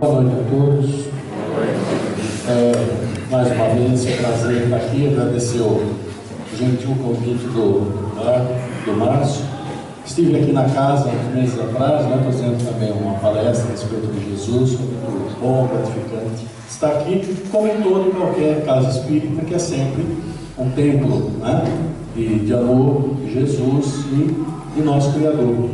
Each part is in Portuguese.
Boa noite a todos. Mais uma vez, é um prazer estar aqui. Agradecer o gentil convite do Márcio. Estive aqui na casa uns meses atrás, fazendo também uma palestra a respeito de Jesus, muito bom, gratificante. Está aqui, como em todo e qualquer casa espírita, que é sempre um templo de amor de Jesus e de nosso Criador.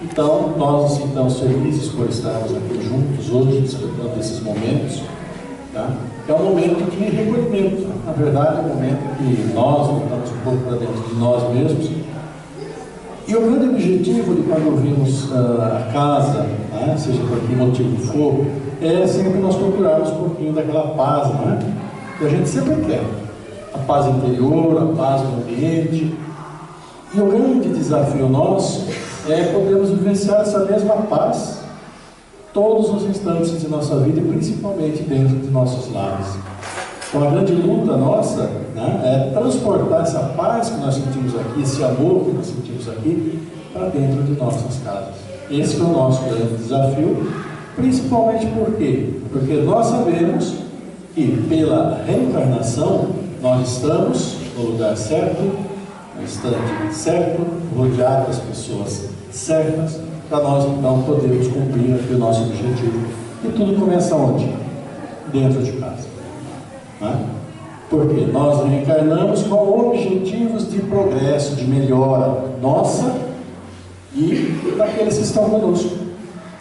Então, nós nos sentimos felizes por estarmos aqui juntos hoje, desfrutando desses momentos, que é um momento de recolhimento. Na verdade, é um momento que nós voltamos um pouco para dentro de nós mesmos. E o grande objetivo de quando vimos a casa, seja por que motivo for, é sempre nós procurarmos um pouquinho daquela paz, que a gente sempre quer. A paz interior, a paz no ambiente. E o grande desafio nosso é podermos vivenciar essa mesma paz todos os instantes de nossa vida e principalmente dentro de nossos lares. Então a grande luta nossa é transportar essa paz que nós sentimos aqui, esse amor que nós sentimos aqui, para dentro de nossas casas. Esse é o nosso grande desafio, principalmente por quê? Porque nós sabemos que pela reencarnação nós estamos no lugar certo, no instante certo, rodeado das pessoas certas, para nós então podermos cumprir aqui o nosso objetivo. E tudo começa onde? Dentro de casa. Porque nós reencarnamos com objetivos de progresso, de melhora nossa e daqueles que estão conosco.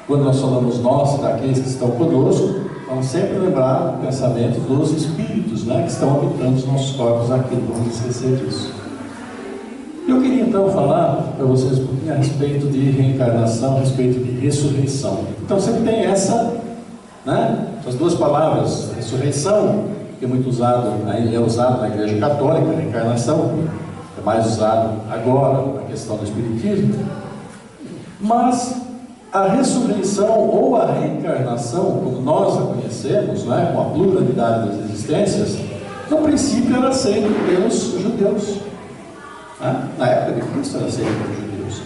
Quando nós falamos nós, daqueles que estão conosco, vamos sempre lembrar do pensamento dos espíritos, que estão habitando os nossos corpos aqui, não vamos esquecer disso. Eu queria então falar para vocês um pouquinho a respeito de reencarnação, a respeito de ressurreição. Então sempre tem essas duas palavras, ressurreição, que é muito usado, é usado na Igreja Católica, a reencarnação, é mais usado agora na questão do Espiritismo. Mas a ressurreição ou a reencarnação, como nós a conhecemos, com a pluralidade das existências, no princípio era aceito pelos judeus. Na época de Cristo era aceito pelos judeus.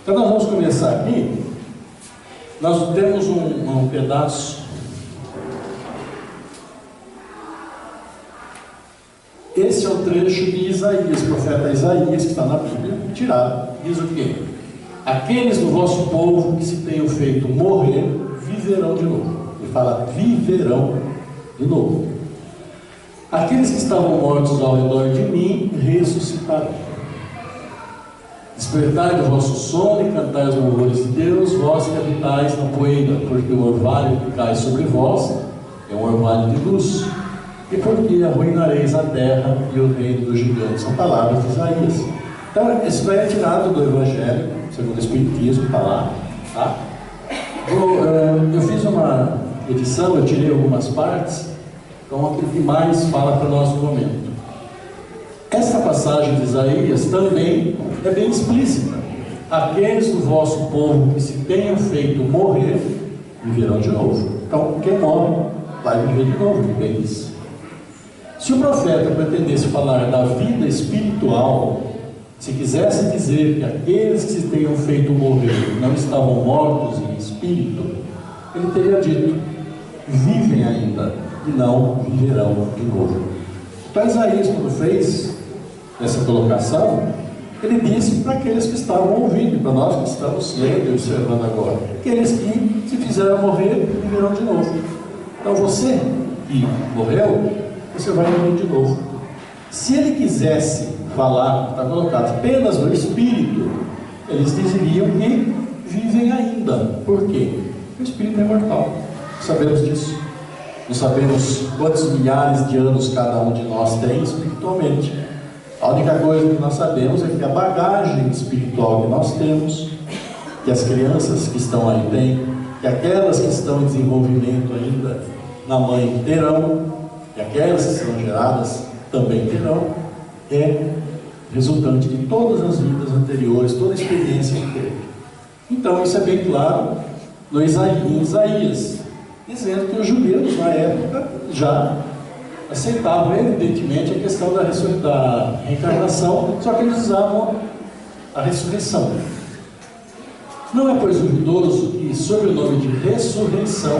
Então nós vamos começar aqui. Nós temos um pedaço. Esse é o trecho de Isaías, profeta Isaías, que está na Bíblia, tirado. Diz o quê? Aqueles do vosso povo que se tenham feito morrer, viverão de novo. Ele fala, viverão de novo. Aqueles que estavam mortos ao redor de mim, ressuscitarão. Despertai do vosso sono e cantai os louvores de Deus, vós que habitais na poeira, porque o orvalho que cai sobre vós é um orvalho de luz, e porque arruinareis a terra e o reino dos gigantes. São palavras de Isaías. Então, isso vai tirado do Evangelho, segundo o Espiritismo, está lá. Eu fiz uma edição, eu tirei algumas partes, então aquilo que mais fala para nós no momento. Essa passagem de Isaías também é bem explícita. Aqueles do vosso povo que se tenham feito morrer, viverão de novo. Então, quem morre vai viver de novo, bem isso. Se o profeta pretendesse falar da vida espiritual, se quisesse dizer que aqueles que se tenham feito morrer não estavam mortos em espírito, ele teria dito, vivem ainda e não viverão de novo. Então Isaías, quando fez essa colocação, ele disse para aqueles que estavam ouvindo, para nós que estamos lendo e observando agora, aqueles que se fizeram morrer, viverão de novo. Então você que morreu, você vai morrer de novo. Se ele quisesse falar, está colocado apenas no espírito, eles dizeriam que vivem ainda. Por quê? O espírito é imortal, sabemos disso. Não sabemos quantos milhares de anos cada um de nós tem espiritualmente. A única coisa que nós sabemos é que a bagagem espiritual que nós temos, que as crianças que estão aí têm, que aquelas que estão em desenvolvimento ainda na mãe terão, que aquelas que serão geradas também terão, é resultante de todas as vidas anteriores, toda a experiência que teve. Então isso é bem claro em Isaías, dizendo que os judeus na época já aceitavam evidentemente a questão da reencarnação, só que eles usavam a ressurreição. Não é, pois, duvidoso que, sob o nome de ressurreição,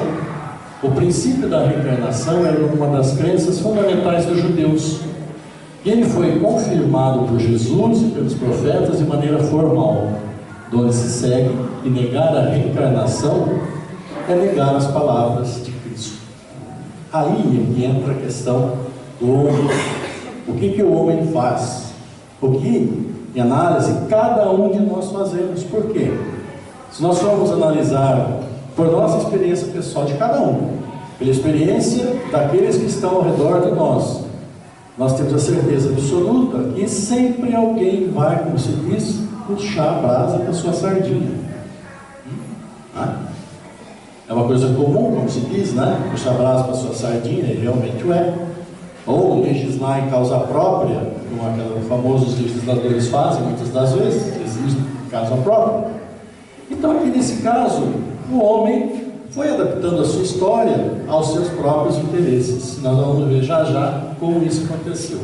O princípio da reencarnação era uma das crenças fundamentais dos judeus. E ele foi confirmado por Jesus e pelos profetas de maneira formal, onde se segue que negar a reencarnação é negar as palavras de Cristo. Aí entra a questão do homem. O que o homem faz? O que, em análise, cada um de nós fazemos. Por quê? Se nós formos analisar por nossa experiência pessoal de cada um, pela experiência daqueles que estão ao redor de nós, nós temos a certeza absoluta que sempre alguém vai, como se diz, puxar a brasa da sua sardinha. É uma coisa comum, como se diz, né? Puxar a brasa para a sua sardinha, e realmente o é. Ou legislar em causa própria, como os famosos legisladores fazem muitas das vezes, existe em causa própria. Então, aqui nesse caso, o homem foi adaptando a sua história aos seus próprios interesses. Nós vamos ver já como isso aconteceu.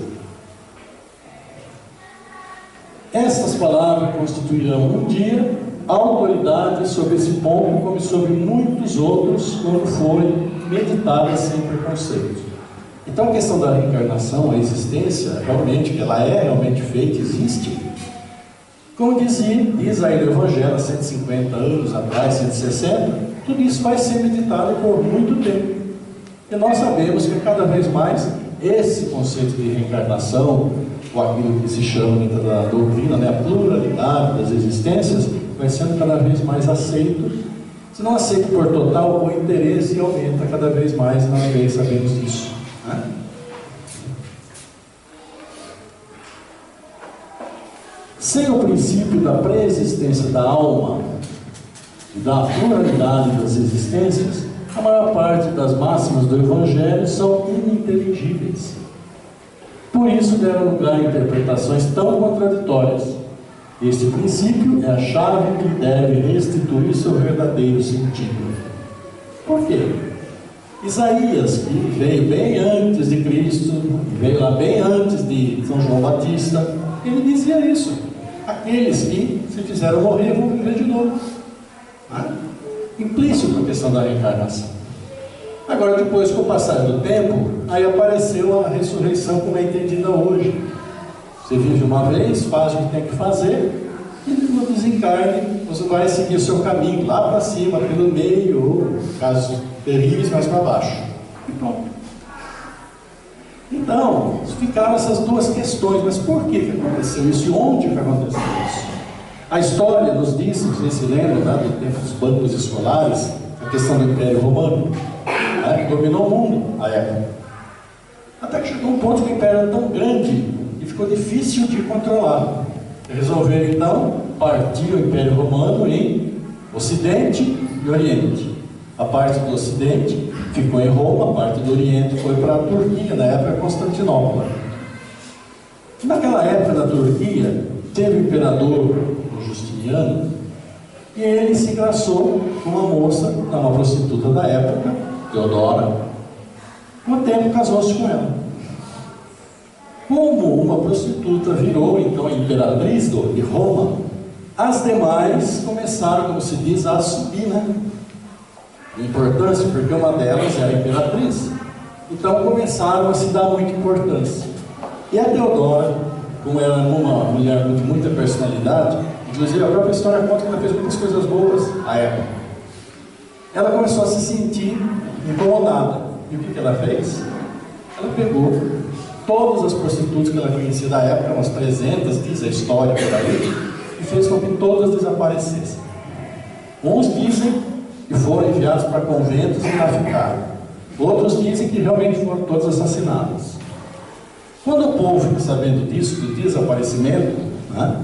Estas palavras constituirão um dia a autoridade sobre esse ponto, como sobre muitos outros, quando forem meditadas sem preconceito. Então a questão da reencarnação, a existência, realmente, que ela é realmente feita, existe. Como diz aí no Evangelho, há 150 anos atrás, 160, tudo isso vai ser meditado por muito tempo. E nós sabemos que cada vez mais esse conceito de reencarnação, ou aquilo que se chama dentro da doutrina, né, a pluralidade das existências, vai sendo cada vez mais aceito. Se não aceito por total, o interesse aumenta cada vez mais, e nós bem sabemos disso, né? Sem o princípio da pré-existência da alma e da pluralidade das existências, a maior parte das máximas do Evangelho são ininteligíveis. Por isso deram lugar a interpretações tão contraditórias. Este princípio é a chave que deve restituir seu verdadeiro sentido. Por quê? Isaías, que veio bem antes de Cristo, veio lá bem antes de São João Batista, ele dizia isso: aqueles que se fizeram morrer vão viver de novo. Implícito a questão da reencarnação. Agora, depois, com o passar do tempo, aí apareceu a ressurreição como é entendida hoje. Você vive uma vez, faz o que tem que fazer, e no desencarne você vai seguir o seu caminho lá para cima, pelo meio, ou casos terríveis, mais para baixo. E pronto. Então, ficaram essas duas questões. Mas por que aconteceu isso? E onde que aconteceu isso? A história nos diz, vocês se lembram, né, do tempo dos bancos escolares, a questão do Império Romano, né, que dominou o mundo à época. Até que chegou um ponto que o Império era tão grande e ficou difícil de controlar. Resolveram então partir o Império Romano em Ocidente e Oriente. A parte do Ocidente ficou em Roma, a parte do Oriente foi para a Turquia, na época Constantinopla. Naquela época da Turquia, teve o imperador Justiniano, e ele se engraçou com uma moça, uma prostituta da época, Teodora. Com o tempo casou-se com ela. Como uma prostituta virou então a imperatriz de Roma, as demais começaram, como se diz, a subir, né? A importância, porque uma delas era a imperatriz. Então começaram a se dar muita importância. E a Teodora, como era uma mulher de muita personalidade, inclusive a própria história conta que ela fez muitas coisas boas à época, ela começou a se sentir incomodada. E o que ela fez? Ela pegou todas as prostitutas que ela conhecia da época, umas 300, diz a história por aí, e fez com que todas desaparecessem. Uns dizem que foram enviados para conventos e lá ficaram. Outros dizem que realmente foram todas assassinadas. Quando o povo ficou sabendo disso, do desaparecimento, né,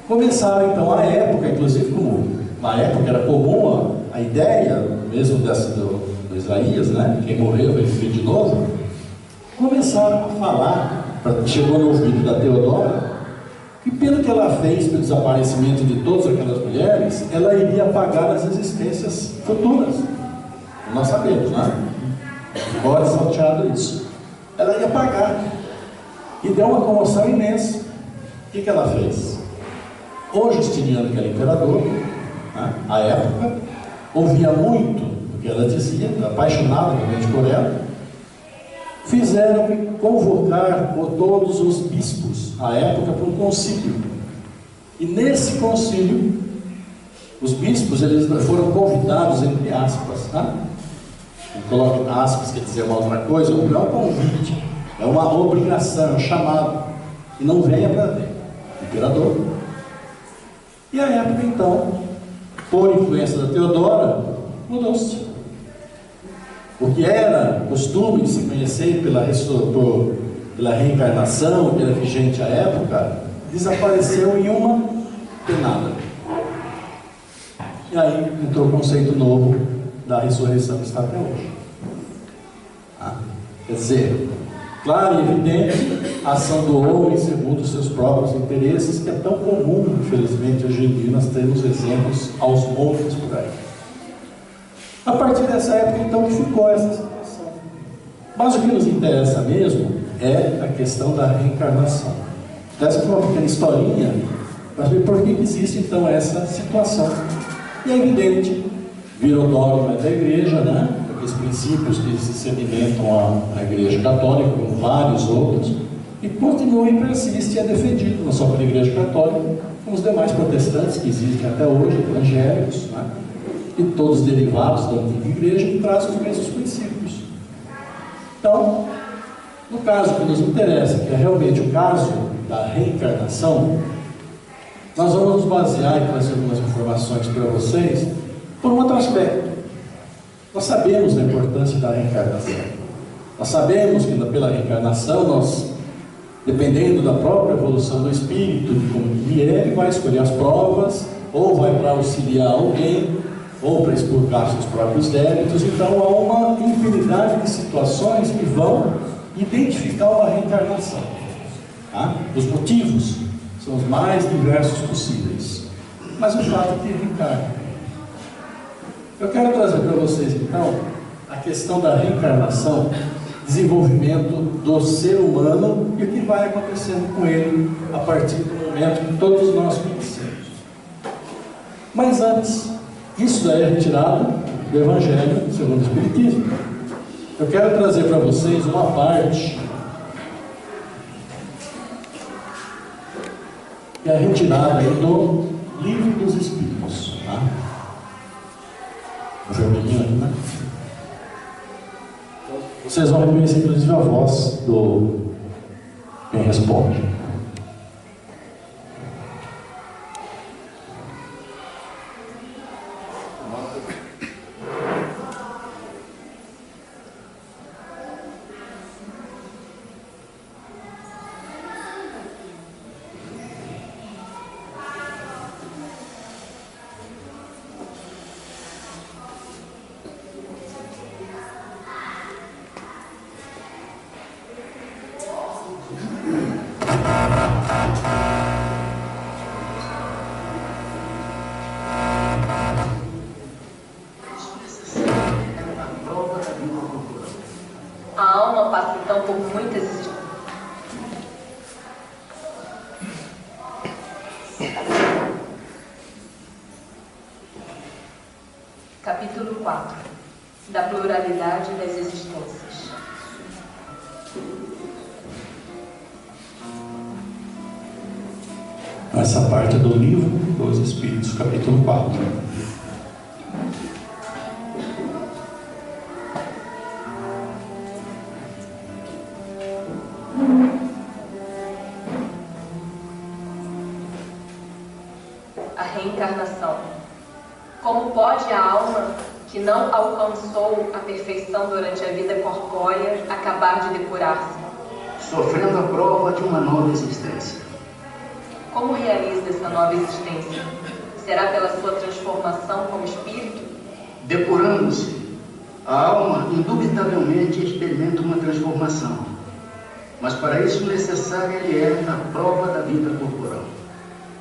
começaram então a época, inclusive como na época era comum a ideia, mesmo do Isaías, né, quem morreu vai viver de novo, começaram a falar, chegou no ouvido da Teodora, que pelo que ela fez pelo desaparecimento de todas aquelas mulheres, ela iria apagar as existências futuras. Nós sabemos, né? Agora salteado isso. Ela ia apagar. E deu uma comoção imensa. O que ela fez? O Justiniano, que era imperador, né, à época, ouvia muito porque ela dizia, apaixonada realmente por ela, fizeram convocar todos os bispos à época para um concílio. E nesse concílio, os bispos eles foram convidados, entre aspas, tá? Eu coloco aspas, quer dizer uma outra coisa, não é um convite, é uma obrigação, é um chamado. E não venha para ver, imperador. E a época então, por influência da Teodora, mudou-se. O que era costume de se conhecer pela reencarnação, que era vigente à época, desapareceu em uma penada. E aí entrou o conceito novo da ressurreição que está até hoje. Quer dizer, claro e evidente, a ação do homem segundo os seus próprios interesses, que é tão comum, infelizmente, hoje em dia nós temos exemplos aos montes por aí. A partir dessa época, então, que ficou essa situação. Mas o que nos interessa mesmo é a questão da reencarnação. Essa foi uma pequena historinha para ver por que existe, então, essa situação. E é evidente, virou dogma da igreja, né? Aqueles princípios que se sedimentam à igreja católica, como vários outros, e continua e persiste e é defendido, não só pela igreja católica, como os demais protestantes que existem até hoje, evangélicos, né? E todos derivados da antiga igreja, que trazem os mesmos princípios. Então, no caso que nos interessa, que é realmente o caso da reencarnação, nós vamos nos basear e trazer algumas informações para vocês por um outro aspecto. Nós sabemos da importância da reencarnação. Nós sabemos que pela reencarnação, nós, dependendo da própria evolução do espírito, de como ele vai escolher as provas, ou vai para auxiliar alguém, ou para expurgar seus próprios débitos. Então há uma infinidade de situações que vão identificar uma reencarnação. Tá? Os motivos são os mais diversos possíveis, mas o fato é que reencarna. Eu quero trazer para vocês então a questão da reencarnação, desenvolvimento do ser humano e o que vai acontecendo com ele a partir do momento que todos nós conhecemos. Mas antes, isso daí é retirado do Evangelho segundo o Espiritismo. Eu quero trazer para vocês uma parte que é retirada do Livro dos Espíritos. Tá? O vermelhinho aí, né? Vocês vão reconhecer inclusive a voz do quem responde. Capítulo 4 da pluralidade das existências. Essa parte é do Livro dos Espíritos, capítulo 4. A reencarnação. Como pode a alma que não alcançou a perfeição durante a vida corpórea acabar de depurar-se? Sofrendo a prova de uma nova existência. Como realiza essa nova existência? Será pela sua transformação como espírito? Depurando-se, a alma indubitavelmente experimenta uma transformação. Mas para isso necessária lhe é a prova da vida corporal.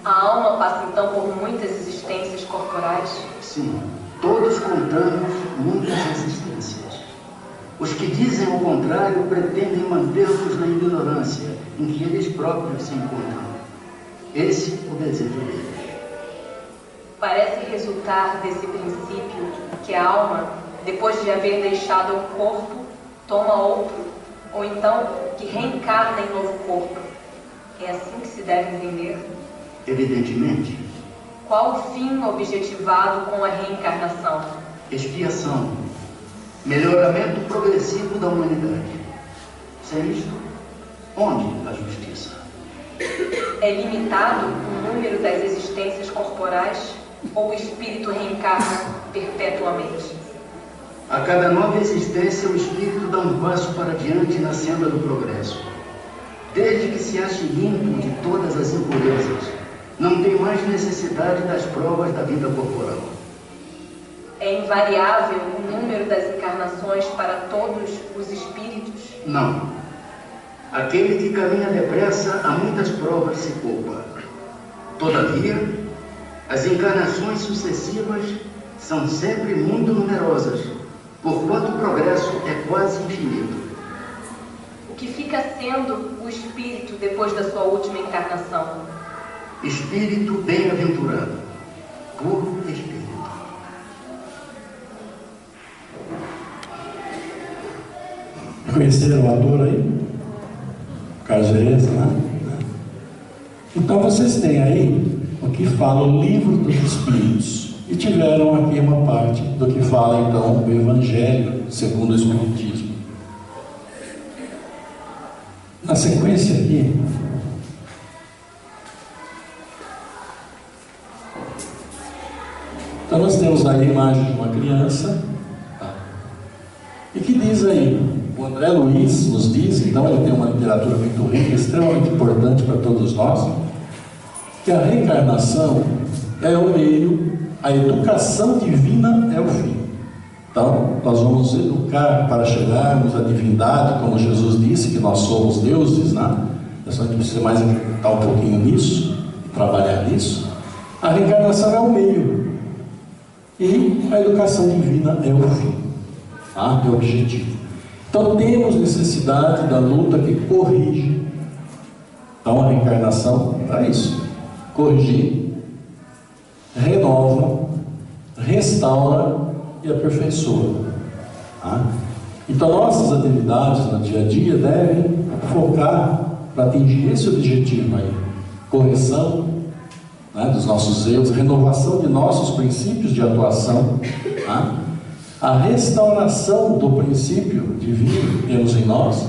A alma passa então por muitas existências corporais? Sim, todos contamos muitas existências. Os que dizem o contrário pretendem mantê-los na ignorância em que eles próprios se encontram. Esse é o desejo deles. Parece resultar desse princípio que a alma, depois de haver deixado um corpo, toma outro, ou então que reencarna em novo corpo. É assim que se deve entender? Evidentemente. Qual o fim objetivado com a reencarnação? Expiação. Melhoramento progressivo da humanidade. Sem isto, onde a justiça? É limitado o número das existências corporais ou o espírito reencarna perpetuamente? A cada nova existência, o espírito dá um passo para diante na senda do progresso. Desde que se ache limpo de todas as impurezas, não tem mais necessidade das provas da vida corporal. É invariável o número das encarnações para todos os espíritos? Não. Aquele que caminha depressa a muitas provas se poupa. Todavia, as encarnações sucessivas são sempre muito numerosas, porquanto o progresso é quase infinito. O que fica sendo o espírito depois da sua última encarnação? Espírito bem-aventurado, puro espírito. Conheceram o ator aí? Carlos Vereza, né? Então vocês têm aí o que fala o livro dos Espíritos. E tiveram aqui uma parte do que fala então o Evangelho segundo o Espiritismo. Na sequência aqui, então nós temos aí a imagem de uma criança, tá? E que diz aí, o André Luiz nos diz, então ele tem uma literatura muito rica, extremamente importante para todos nós, que a reencarnação é o meio, a educação divina é o fim. Então, nós vamos educar para chegarmos à divindade, como Jesus disse, que nós somos deuses, né? É só a gente precisa mais acreditar um pouquinho nisso, trabalhar nisso. A reencarnação é o meio, e a educação divina é o fim, tá? É o objetivo. Então, temos necessidade da luta que corrige. Então, a reencarnação é isso: corrigir, renova, restaura e aperfeiçoa. Tá? Então, nossas atividades no dia a dia devem focar para atingir esse objetivo aí: correção, né, dos nossos erros, renovação de nossos princípios de atuação, tá? A restauração do princípio divino que temos em nós,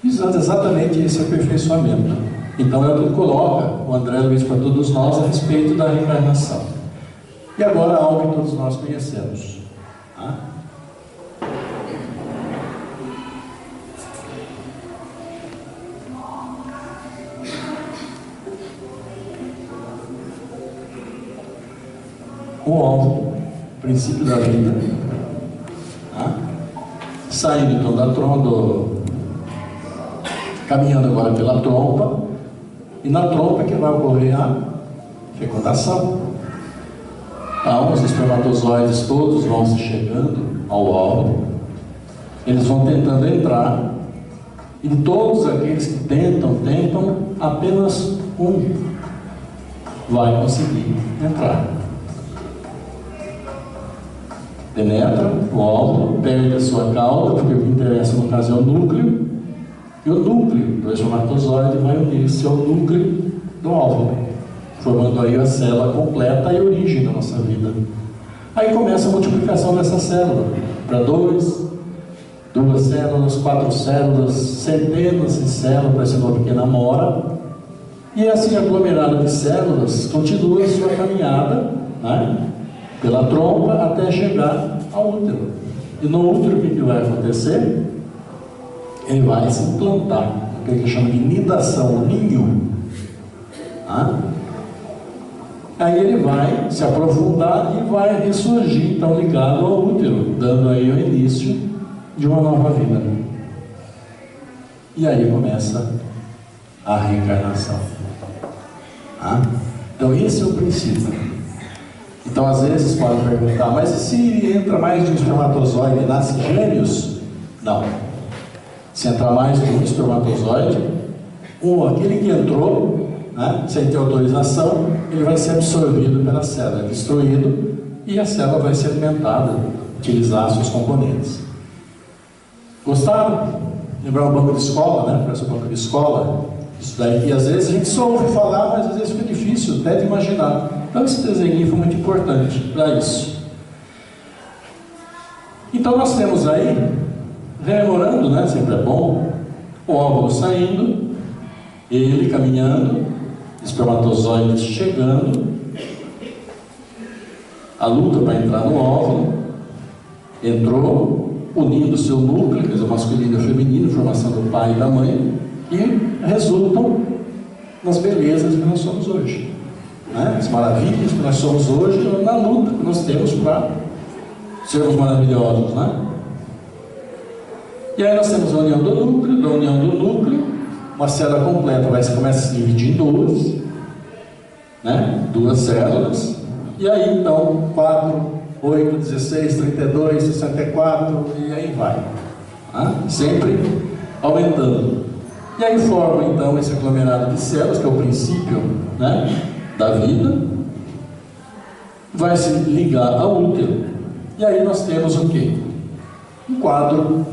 visando exatamente esse aperfeiçoamento. Então é o que coloca o André Luiz para todos nós a respeito da reencarnação. E agora algo que todos nós conhecemos. Tá? O alvo, o princípio da vida, tá? Saindo então da trompa, caminhando agora pela trompa, e na trompa que vai ocorrer a fecundação. Então, os espermatozoides todos vão se chegando ao óvulo, eles vão tentando entrar, e todos aqueles que tentam, apenas um vai conseguir entrar. Penetra o óvulo, perde a sua cauda, porque o que interessa no caso é o núcleo, e o núcleo do espermatozoide vai unir-se ao núcleo do óvulo, formando aí a célula completa e a origem da nossa vida. Aí começa a multiplicação dessa célula, para duas células, 4 células, centenas de células, parecendo uma pequena amora, e assim aglomerado de células continua a sua caminhada, né, pela trompa até chegar ao útero. E no útero o que vai acontecer? Ele vai se implantar, o que a gente chama de nidação, o ninho. Tá? Aí ele vai se aprofundar e vai ressurgir, então ligado ao útero, dando aí o início de uma nova vida. E aí começa a reencarnação. Tá? Então esse é o princípio. Então às vezes podem perguntar, mas e se entra mais de um espermatozoide e nasce gêmeos? Não. Se entrar mais de um espermatozoide, aquele que entrou, né, sem ter autorização, ele vai ser absorvido pela célula, destruído, e a célula vai ser alimentada utilizasse os componentes. Gostaram? Lembrar um banco de escola, né? Parece um banco de escola. Isso daí que às vezes a gente só ouve falar, mas às vezes fica difícil até de imaginar. Então esse desenho foi muito importante para isso. Então nós temos aí, rememorando, né? Sempre é bom, o óvulo saindo, ele caminhando, espermatozoides chegando, a luta para entrar no óvulo, entrou, unindo o seu núcleo, quer dizer, o masculino e o feminino, formação do pai e da mãe, e resultam nas belezas que nós somos hoje, né? As maravilhas que nós somos hoje, na luta que nós temos para sermos maravilhosos, né? E aí nós temos a união do núcleo, da união do núcleo, uma célula completa começa a se dividir em duas, né? Duas células, e aí então 4, 8, 16, 32, 64 e aí vai, né? Sempre aumentando. E aí forma então esse aglomerado de células, que é o princípio, né, da vida, vai se ligar ao útero. E aí nós temos o quê? Um quadro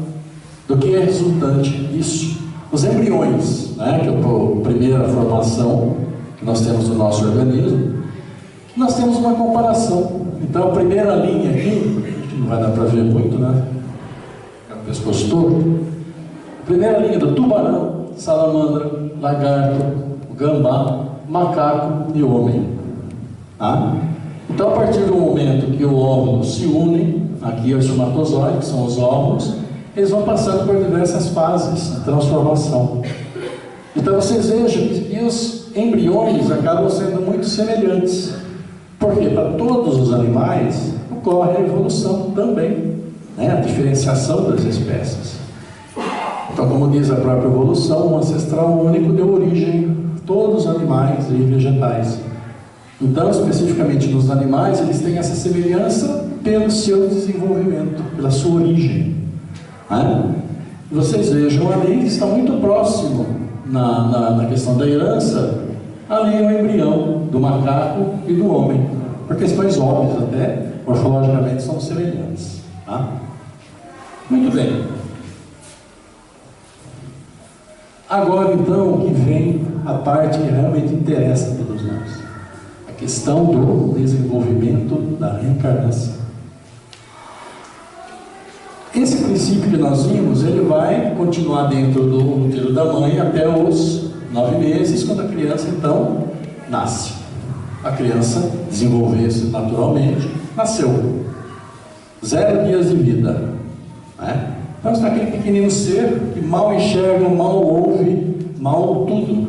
do que é resultante disso. Os embriões, né, que é a primeira formação que nós temos no nosso organismo, nós temos uma comparação. Então a primeira linha aqui, que não vai dar para ver muito, né? É o pescoço todo. A primeira linha do tubarão, salamandra, lagarto, gambá, macaco e homem. Tá? Então a partir do momento que o óvulo se une, aqui é o espermatozoide, que são os óvulos, eles vão passando por diversas fases de transformação. Então vocês vejam que os embriões acabam sendo muito semelhantes. Porque para todos os animais ocorre a evolução também, né? A diferenciação das espécies. Então, como diz a própria evolução, um ancestral único deu origem a todos os animais e vegetais. Então, especificamente nos animais, eles têm essa semelhança pelo seu desenvolvimento, pela sua origem, né? Vocês vejam ali que está muito próximo na questão da herança, ali é o embrião do macaco e do homem, por questões óbvias até, morfologicamente são semelhantes, tá? Muito bem. Agora então que vem a parte que realmente interessa a todos nós, a questão do desenvolvimento da reencarnação. Esse princípio que nós vimos, ele vai continuar dentro do útero da mãe até os 9 meses, quando a criança então nasce. A criança desenvolveu-se naturalmente, nasceu. 0 dias de vida, né? Então está aquele pequenino ser que mal enxerga, mal ouve, mal tudo,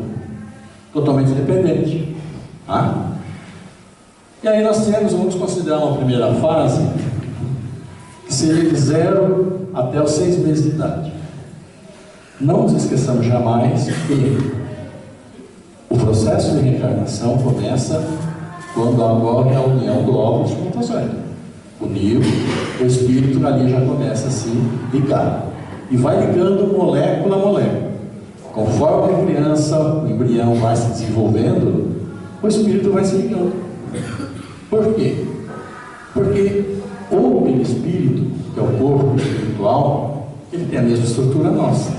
totalmente dependente, tá? E aí nós vamos considerar uma primeira fase, que seria de 0 até os 6 meses de idade. Não nos esqueçamos jamais que o processo de reencarnação começa quando ocorre a união do óvulo e espermatozoide. Uniu, o espírito ali já começa a se ligar. E vai ligando molécula a molécula. Conforme a criança, o embrião vai se desenvolvendo, o espírito vai se ligando. Por quê? Porque o perispírito, que é o corpo espiritual, ele tem a mesma estrutura nossa.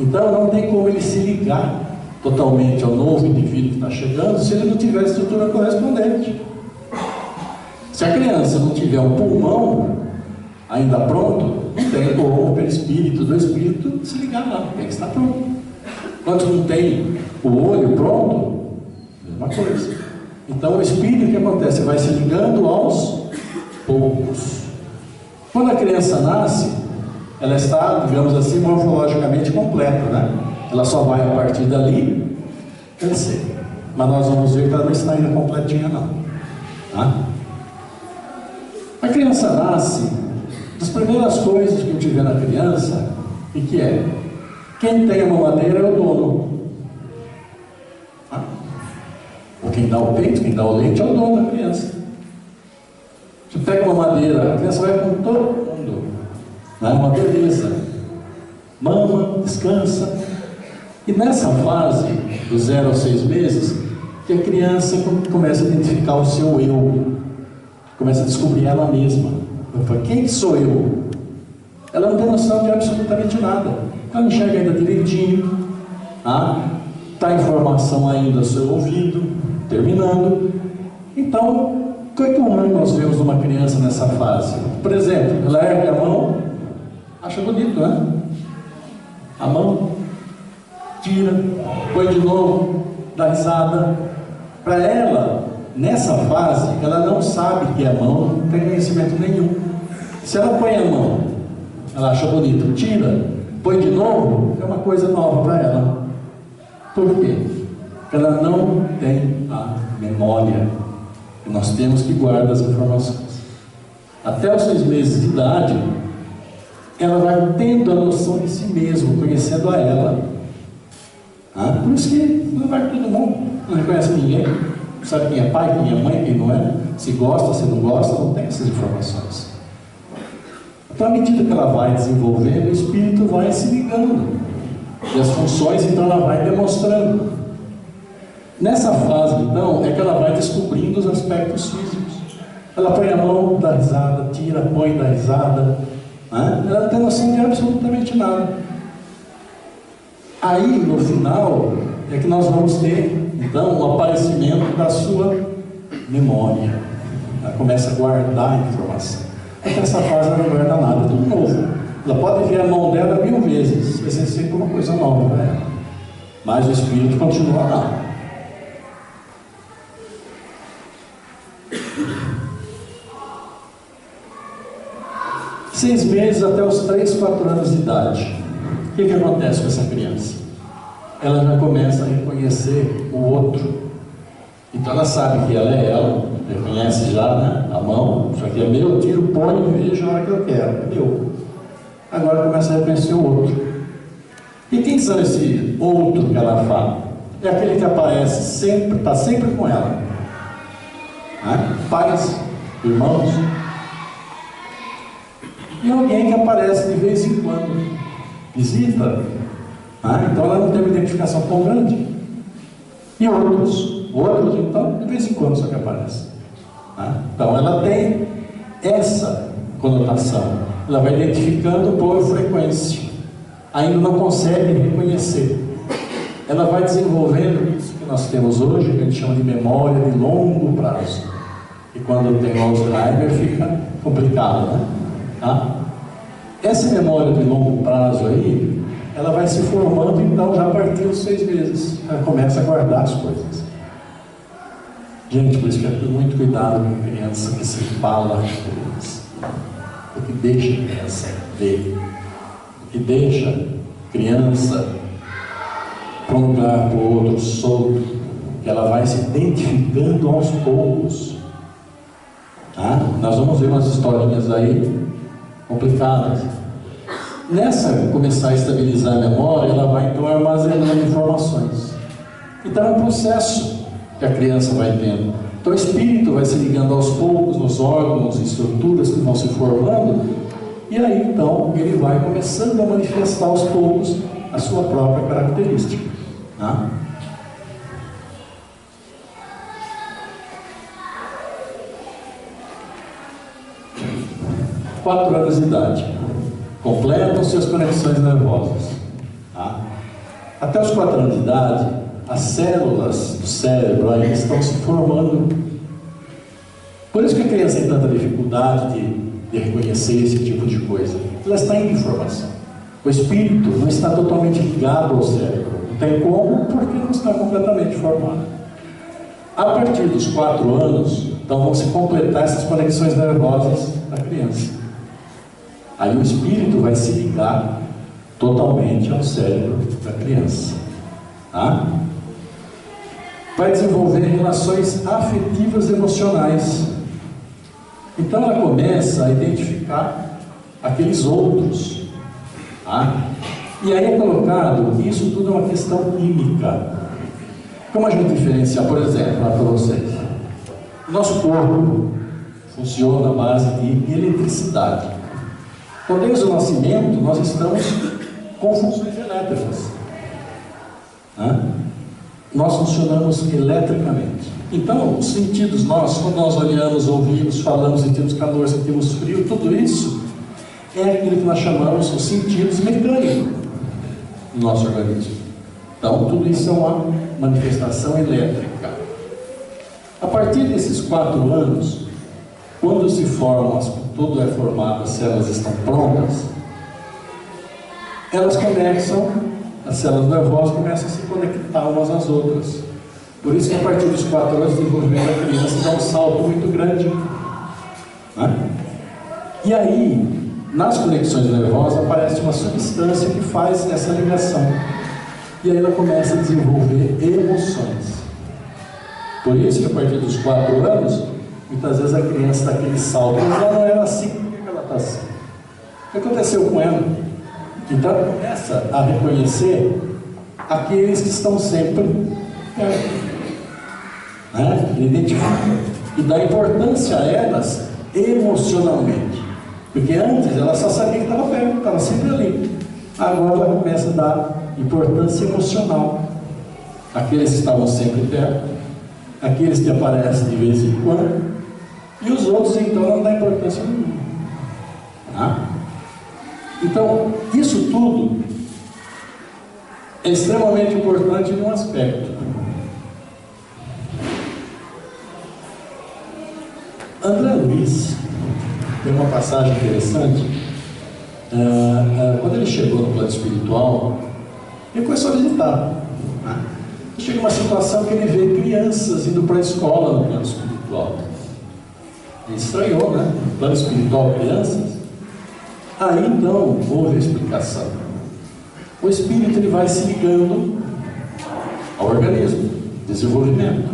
Então não tem como ele se ligar totalmente ao novo indivíduo que está chegando se ele não tiver a estrutura correspondente. Se a criança não tiver um pulmão ainda pronto, não tem como o perispírito do espírito se ligar lá, tem que estar pronto. Quando não tem o olho pronto, mesma coisa. Então o espírito, o que acontece? Vai se ligando aos poucos. Quando a criança nasce, ela está, digamos assim, morfologicamente completa, né? Ela só vai a partir dali crescer. Mas nós vamos ver que ela não está ainda completinha não, tá? A criança nasce, das primeiras coisas que a gente vê na criança, e que é, quem tem a mamadeira é o dono. Tá? Ou quem dá o peito, quem dá o leite é o dono da criança. Você pega uma madeira, a criança vai com todo mundo, né? Uma beleza. Mama, descansa. E nessa fase, do 0 aos 6 meses, que a criança começa a identificar o seu eu, começa a descobrir ela mesma. Eu falo, quem sou eu? Ela não tem noção de absolutamente nada. Ela enxerga ainda direitinho, está a informação ainda ao seu ouvido, terminando. Então, o que nós vemos numa criança nessa fase? Por exemplo, ela ergue a mão, acha bonito, né? A mão, tira, põe de novo, dá risada. Para ela, nessa fase, ela não sabe que é a mão, não tem conhecimento nenhum. Se ela põe a mão, ela acha bonito, tira, põe de novo, é uma coisa nova para ela. Por quê? Porque ela não tem a memória. E nós temos que guardar as informações. Até os 6 meses de idade, ela vai tendo a noção de si mesma, conhecendo a ela. Por isso que não vai todo mundo, não reconhece ninguém, não sabe quem é pai, quem é mãe, quem não é, se gosta, se não gosta, não tem essas informações. Então, à medida que ela vai desenvolvendo, o espírito vai se ligando, e as funções, então, ela vai demonstrando. Nessa fase, então, é que ela vai descobrindo os aspectos físicos. Ela põe a mão, dá risada, tira, põe, dá risada, ela não tem noção de absolutamente nada. Aí, no final, é que nós vamos ter, então, o aparecimento da sua memória. Ela começa a guardar a informação. Porque essa fase ela não guarda nada, é tudo novo. Ela pode ver a mão dela 1000 vezes, vai ser sempre uma coisa nova para ela. Mas o espírito continua lá. Seis meses até os 3, 4 anos de idade. O que acontece com essa criança? Ela já começa a reconhecer o outro. Então ela sabe que ela é ela, reconhece já, né? A mão, isso aqui é meu, eu tiro, ponho e vejo a hora que eu quero, é meu. Agora começa a reconhecer o outro. E quem são esse outro que ela fala? É aquele que aparece sempre, está sempre com ela. Pais, irmãos. E alguém que aparece de vez em quando, visita, então ela não tem uma identificação tão grande. E outros, então, de vez em quando só que aparece. Então ela tem essa conotação, ela vai identificando por frequência, ainda não consegue reconhecer. Ela vai desenvolvendo isso que nós temos hoje, que a gente chama de memória de longo prazo. E quando tem Alzheimer fica complicado, né? Essa memória de longo prazo aí, ela vai se formando então já a partir dos 6 meses. Ela começa a guardar as coisas. Gente, por isso que é muito cuidado com criança que se fala com criança. Porque deixa a criança ver. Porque deixa a criança para um lugar, para o outro, solto. Que ela vai se identificando aos poucos. Nós vamos ver umas historinhas aí complicadas. Nessa começar a estabilizar a memória, ela vai então armazenando informações. Então é um processo que a criança vai tendo. Então o espírito vai se ligando aos poucos nos órgãos e estruturas que vão se formando, e aí então ele vai começando a manifestar aos poucos a sua própria característica. 4 anos de idade, completam suas conexões nervosas. Até os 4 anos de idade, as células do cérebro ainda estão se formando. Por isso que a criança tem tanta dificuldade de reconhecer esse tipo de coisa. Ela está em formação. O espírito não está totalmente ligado ao cérebro. Não tem como, porque não está completamente formado. A partir dos 4 anos, então vão se completar essas conexões nervosas da criança. Aí o espírito vai se ligar totalmente ao cérebro da criança. Vai desenvolver relações afetivas e emocionais. Então ela começa a identificar aqueles outros. E aí é colocado, isso tudo é uma questão química. Como a gente diferenciar, por exemplo, para vocês, o nosso corpo funciona à base de eletricidade. Então, desde o nascimento, nós estamos com funções elétricas. Nós funcionamos eletricamente. Então, os sentidos nossos, quando nós olhamos, ouvimos, falamos, sentimos calor, sentimos frio, tudo isso é aquilo que nós chamamos os sentidos mecânicos do nosso organismo. Então, tudo isso é uma manifestação elétrica. A partir desses 4 anos, quando se formam, tudo é formado, as células estão prontas, elas começam, as células nervosas começam a se conectar umas às outras. Por isso que a partir dos 4 anos, o desenvolvimento da criança dá um salto muito grande. Né? E aí, nas conexões nervosas, aparece uma substância que faz essa ligação. E aí ela começa a desenvolver emoções. Por isso que a partir dos 4 anos, muitas vezes a criança dá aquele salto. Mas ela não era assim, por que ela está assim? O que aconteceu com ela? Então ela começa a reconhecer aqueles que estão sempre perto. Né? Ele identifica e dá importância a elas emocionalmente. Porque antes ela só sabia que estava perto, estava sempre ali. Agora ela começa a dar importância emocional. Aqueles que estavam sempre perto, aqueles que aparecem de vez em quando, e os outros então não dá importância nenhuma. Tá? Então, isso tudo é extremamente importante em um aspecto. André Luiz tem uma passagem interessante. Quando ele chegou no plano espiritual, ele começou a visitar. Né? Chega uma situação que ele vê crianças indo para a escola no plano espiritual. Ele estranhou, né? No plano espiritual, crianças. Aí então houve a explicação. O espírito ele vai se ligando ao organismo, desenvolvimento.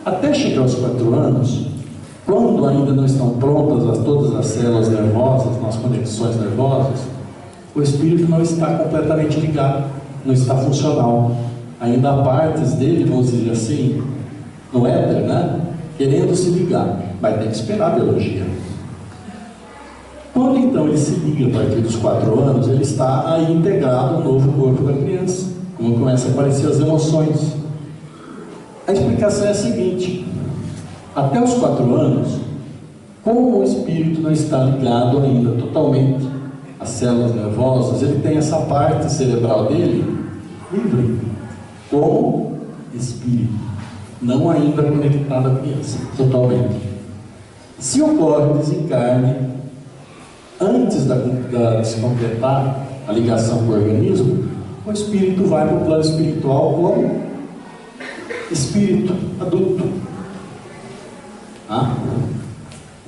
Até chegar aos 4 anos, quando ainda não estão prontas todas as células nervosas, nas conexões nervosas, o espírito não está completamente ligado, não está funcional. Ainda há partes dele, vamos dizer assim, no éter, né? Querendo se ligar. Vai ter que esperar a biologia. Quando então ele se liga a partir dos 4 anos, ele está aí integrado ao novo corpo da criança, como começam a aparecer as emoções. A explicação é a seguinte: até os 4 anos, como o espírito não está ligado ainda totalmente às células nervosas, ele tem essa parte cerebral dele livre, como espírito, não ainda conectado à criança totalmente. Se ocorre o desencarne antes de se completar a ligação com o organismo, o espírito vai para o plano espiritual como espírito adulto. Tá?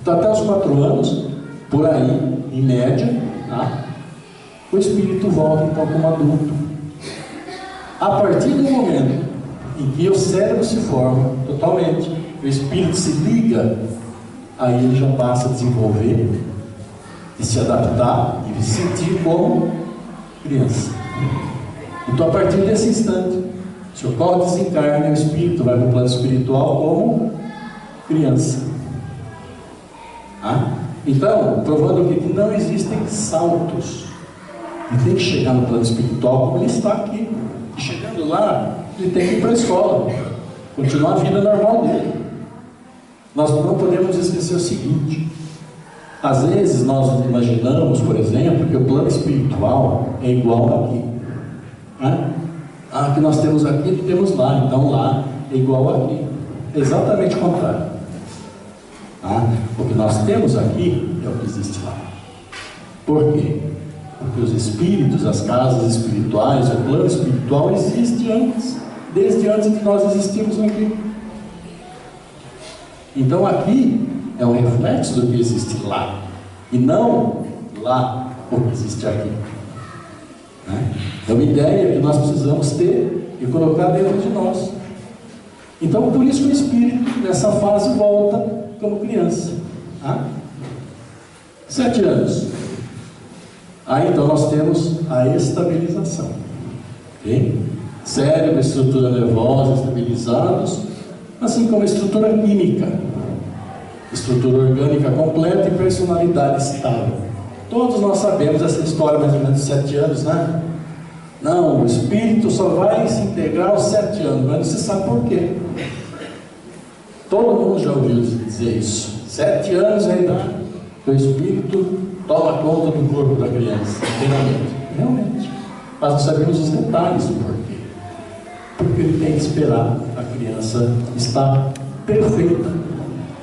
Então, até os 4 anos, por aí, em média, tá? O espírito volta então como adulto. A partir do momento em que o cérebro se forma totalmente, o espírito se liga, aí ele já passa a desenvolver e se adaptar e se sentir como criança. Então, a partir desse instante, se ocorre o desencarne, o espírito vai para o plano espiritual como criança. Então, provando que não existem saltos. Ele tem que chegar no plano espiritual como ele está aqui. E chegando lá, ele tem que ir para a escola, continuar a vida normal dele. Nós não podemos esquecer o seguinte: às vezes nós imaginamos, por exemplo, que o plano espiritual é igual aqui. Né? Que nós temos aqui, temos lá, então lá é igual aqui. Exatamente o contrário. O que nós temos aqui é o que existe lá. Por quê? Porque os espíritos, as casas espirituais, o plano espiritual existe antes, desde antes de nós existirmos aqui. Então aqui é um reflexo do que existe lá, e não lá o que existe aqui. É uma ideia que nós precisamos ter e colocar dentro de nós. Então, por isso que o espírito nessa fase volta como criança. 7 anos. Então nós temos a estabilização. Okay? Cérebro, estrutura nervosa estabilizados, assim como a estrutura química, estrutura orgânica completa e personalidade estável. Todos nós sabemos essa história, mais ou menos de 7 anos, né? Não, o espírito só vai se integrar aos 7 anos, mas não se sabe por quê. Todo mundo já ouviu dizer isso. 7 anos é a idade que o Espírito toma conta do corpo da criança, realmente. Mas não sabemos os detalhes do porquê. Porque ele tem que esperar a criança estar perfeita,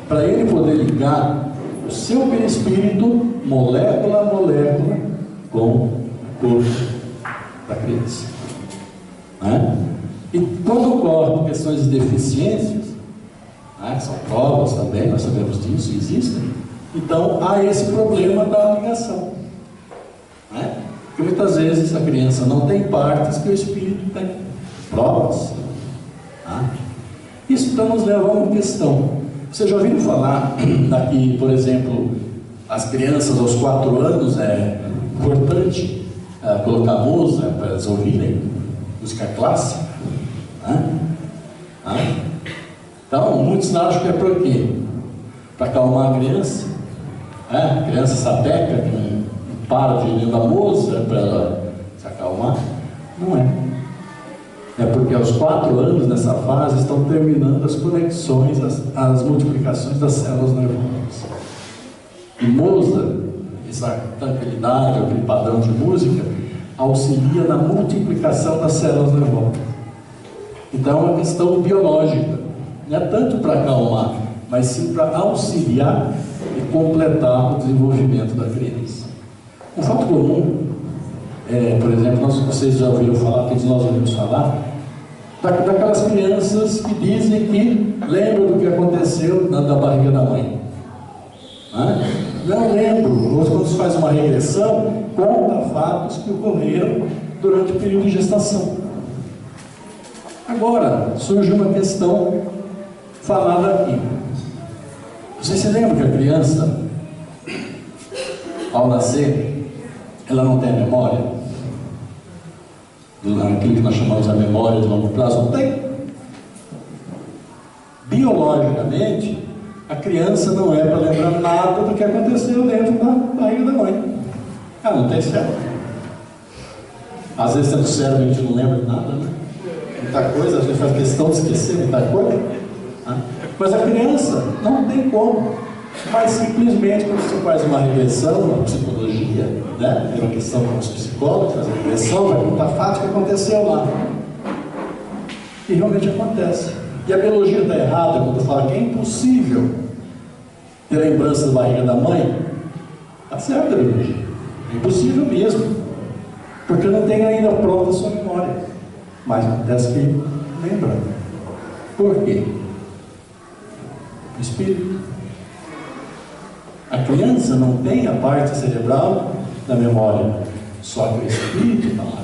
para ele poder ligar o seu perispírito, molécula a molécula, com o corpo da criança. E quando ocorrem questões de deficiências, que são provas também, nós sabemos disso, existem, então há esse problema da ligação. Porque muitas vezes a criança não tem partes que o espírito tem, provas. Isso então nos leva a uma questão. Vocês já ouviram falar daqui, por exemplo, as crianças aos 4 anos é importante colocar música para elas ouvirem, música clássica? Então, muitos acham que é por quê? Para acalmar a criança. A criança sapeca, que não para de ler a música para ela se acalmar. Não é. É porque aos 4 anos, nessa fase, estão terminando as conexões, as multiplicações das células nervosas. E Mozart, essa tranquilidade, aquele padrão de música, auxilia na multiplicação das células nervosas. Então é uma questão biológica, não é tanto para acalmar, mas sim para auxiliar e completar o desenvolvimento da criança. Um fato comum por exemplo, vocês já ouviram falar, todos nós ouvimos falar, daquelas crianças que dizem que lembram do que aconteceu da barriga da mãe. Não lembro. Ou quando se faz uma regressão, conta fatos que ocorreram durante o período de gestação. Agora, surge uma questão falada aqui. Vocês se lembram que a criança, ao nascer, ela não tem memória? Aquilo que nós chamamos de memória de longo prazo, não tem. Biologicamente, a criança não é para lembrar nada do que aconteceu dentro da barriga da mãe. Não tem cérebro. Às vezes, sendo cérebro, a gente não lembra de nada, né? Muita coisa, a gente faz questão de esquecer muita coisa. Mas a criança não tem como. Mas simplesmente quando você faz uma regressão, uma psicologia, né? É uma questão com os psicólogos, faz a regressão, vai contar fatos que aconteceu lá. E realmente acontece. E a biologia está errada quando fala que é impossível ter lembrança da barriga da mãe. Está certo a biologia. É impossível mesmo. Porque não tem ainda pronta a sua memória. Mas acontece que lembra. Por quê? O espírito. A criança não tem a parte cerebral da memória, só que o espírito está lá.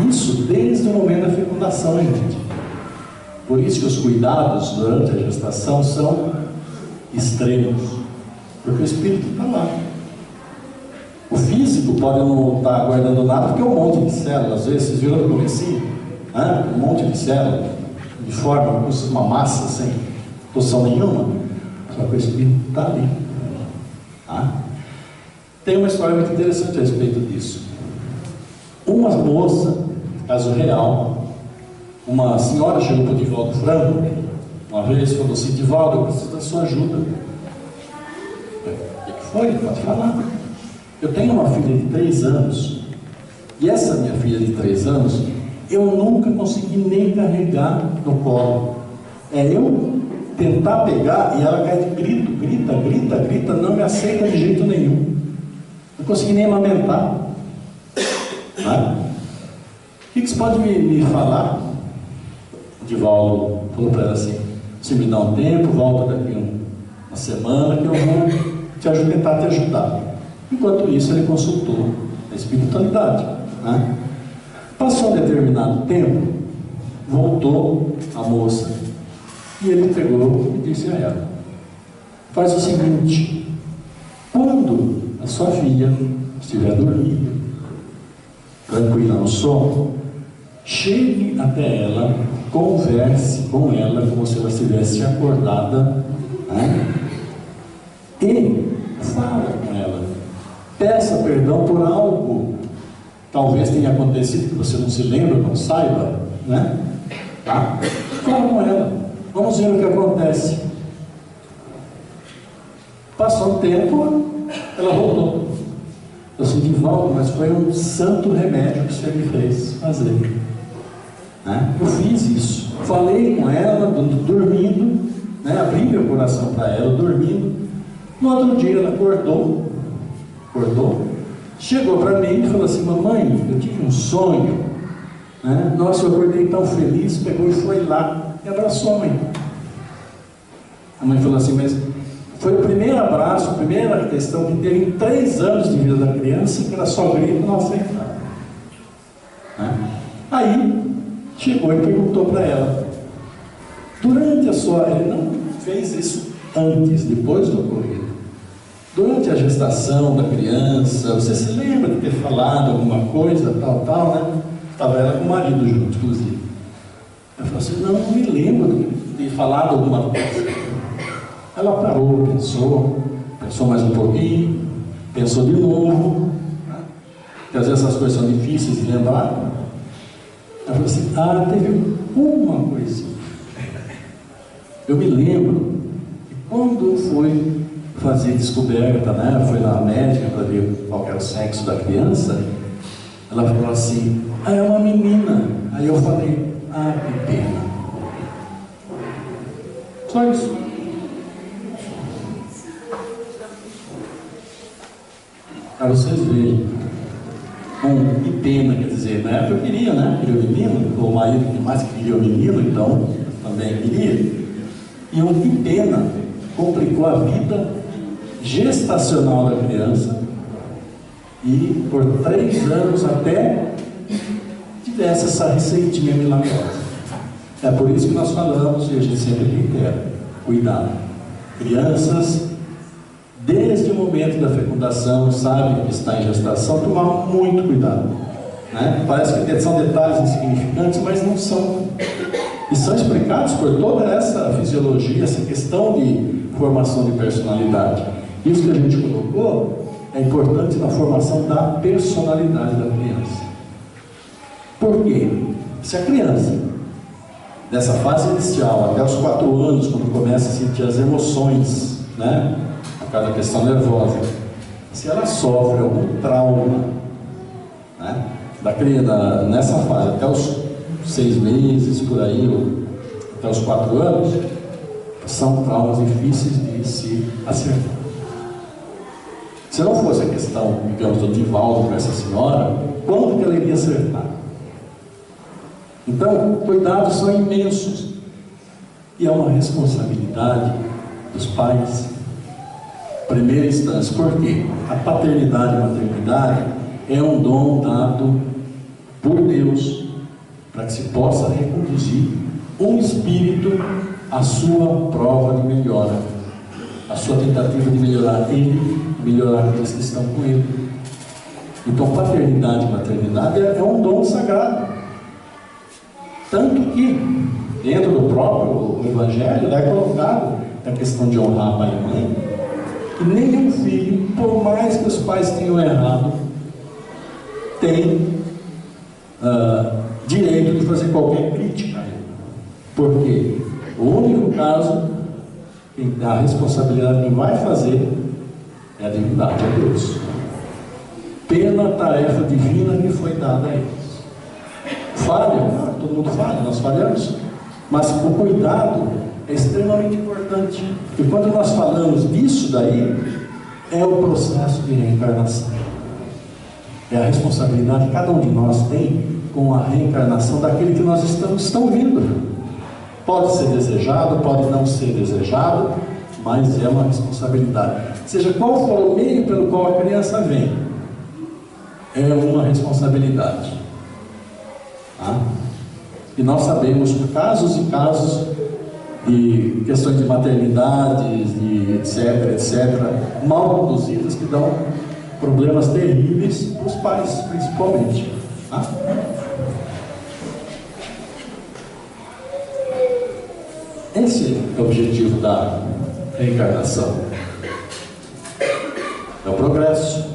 Isso desde o momento da fecundação, gente. Por isso que os cuidados durante a gestação são extremos, porque o espírito está lá. O físico pode não estar guardando nada, porque é um monte de células. Às vezes, vocês viram no comecinho, um monte de células, de forma como se fosse uma massa sem posição nenhuma. Só que o espírito está ali. Tem uma história muito interessante a respeito disso. Uma moça, caso real, uma senhora chegou para o Divaldo Franco uma vez e falou assim: Divaldo, eu preciso da sua ajuda. O que foi? Pode falar. Eu tenho uma filha de 3 anos e essa minha filha de 3 anos eu nunca consegui nem carregar no colo. Eu tentar pegar e ela cai de grito, grita, não me aceita de jeito nenhum. Não consegui nem amamentar. O que você pode me falar? O Divaldo falou para ela assim: se me dá um tempo, volta daqui uma semana que eu vou tentar te ajudar. Enquanto isso, ele consultou a espiritualidade. Passou um determinado tempo, voltou a moça e ele pegou e disse a ela: faz o seguinte, quando a sua filha estiver dormindo, tranquila no sono, chegue até ela, converse com ela como se ela estivesse acordada, e fala com ela, peça perdão por algo talvez tenha acontecido que você não se lembra, não saiba, Fala com ela. Vamos ver o que acontece. Passou um tempo, ela voltou. Eu disse, Divaldo, mas foi um santo remédio que você me fez fazer. Né? Eu fiz isso. Falei com ela, dormindo, né? Abri meu coração para ela, dormindo. No outro dia ela acordou, chegou para mim e falou assim, mamãe, eu tive um sonho, né? Nossa, eu acordei tão feliz, pegou e foi lá e abraçou a mãe. A mãe falou assim, mas foi o primeiro abraço, a primeira questão que teve em 3 anos de vida da criança, que era sogrinha não aceitava. Né? Aí chegou e perguntou para ela, durante a sua... Ele não fez isso antes, depois do ocorrido. Durante a gestação da criança, você se lembra de ter falado alguma coisa, tal, né? Estava ela com o marido junto, inclusive. Ela falou assim, não me lembro de ter falado alguma coisa. Ela parou, pensou mais um pouquinho, pensou de novo, né? Porque às vezes essas coisas são difíceis de lembrar. Ela falou assim, teve uma coisa. Eu me lembro que quando eu fui fazer descoberta, né? Foi na médica para ver qual era o sexo da criança, ela falou assim, é uma menina. Aí eu falei, que pena. Só isso. Para vocês verem, que pena, quer dizer, na época eu queria, né? Queria o menino, o marido que mais queria o menino, então também queria. E que pena complicou a vida gestacional da criança e por 3 anos até tivesse essa receitinha milagrosa. É por isso que nós falamos, e a gente sempre reitera, cuidado. Crianças, desde o momento da fecundação, sabem que está em gestação, tomar muito cuidado. Né? Parece que são detalhes insignificantes, mas não são. E são explicados por toda essa fisiologia, essa questão de formação de personalidade. Isso que a gente colocou é importante na formação da personalidade da criança. Por quê? Se a criança, dessa fase inicial até os 4 anos, quando começa a sentir as emoções, né? Por causa da questão nervosa, se ela sofre algum trauma, né? Nessa fase, até os 6 meses, por aí, ou até os 4 anos, são traumas difíceis de se acertar. Se não fosse a questão, digamos, do Divaldo com essa senhora, quando que ela iria acertar? Então, cuidados são imensos. E é uma responsabilidade dos pais, primeira instância. Por quê? A paternidade e a maternidade é um dom dado por Deus para que se possa reconduzir um espírito à sua prova de melhora, à sua tentativa de melhorar ele, melhorar aqueles que estão com ele. Então, paternidade e maternidade é um dom sagrado. Tanto que, dentro do próprio Evangelho, é colocado a questão de honrar pai e mãe, que nenhum filho, por mais que os pais tenham errado, tem direito de fazer qualquer crítica a ele. Porque o único caso, a responsabilidade que vai fazer é a divindade, é Deus. Pela tarefa divina que foi dada a eles. Falha, todo mundo falha, nós falhamos, mas o cuidado é extremamente importante, porque quando nós falamos disso daí, é o processo de reencarnação, é a responsabilidade que cada um de nós tem com a reencarnação daquele que nós estão vendo. Pode ser desejado, pode não ser desejado, mas é uma responsabilidade, seja qual for o meio pelo qual a criança vem, é uma responsabilidade. E nós sabemos casos e casos de questões de maternidades, de etc, mal conduzidas, que dão problemas terríveis para os pais, principalmente. Esse é o objetivo da reencarnação. É o progresso,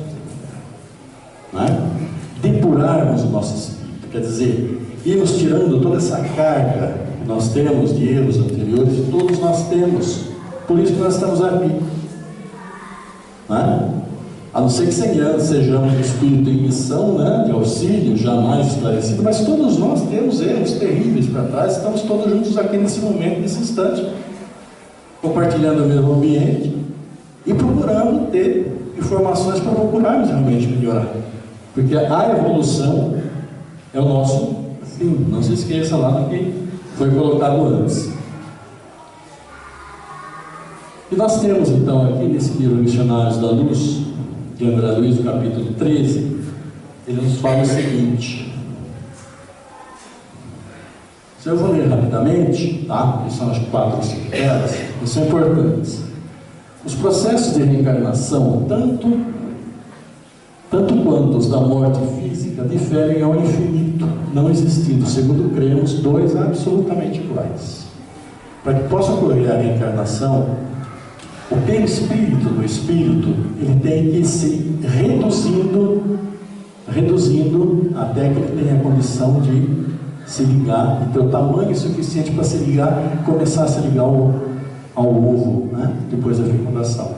depurarmos o nosso espírito. Quer dizer, irmos tirando toda essa carga que nós temos de erros anteriores, todos nós temos. Por isso que nós estamos aqui. Não é? A não ser que sejamos espírito em missão, né, de auxílio, jamais esclarecido, mas todos nós temos erros terríveis para trás, estamos todos juntos aqui nesse momento, nesse instante, compartilhando o mesmo ambiente e procurando ter informações para procurarmos realmente melhorar. Porque a evolução é o nosso fim. Não se esqueça lá do que foi colocado antes. E nós temos então aqui nesse livro Missionários da Luz, de André Luiz, no capítulo 13, ele nos fala o seguinte. Se eu vou ler rapidamente, tá? Que são as 4 ou 5 telas, que são importantes. Os processos de reencarnação, tanto quanto os da morte física, diferem ao infinito, não existindo, segundo cremos, 2 absolutamente iguais. Para que possa ocorrer a reencarnação, o perispírito do espírito, ele tem que ir se reduzindo até que ele tenha a condição de se ligar, e ter o tamanho suficiente para se ligar e começar a se ligar ao ovo, né? Depois da fecundação.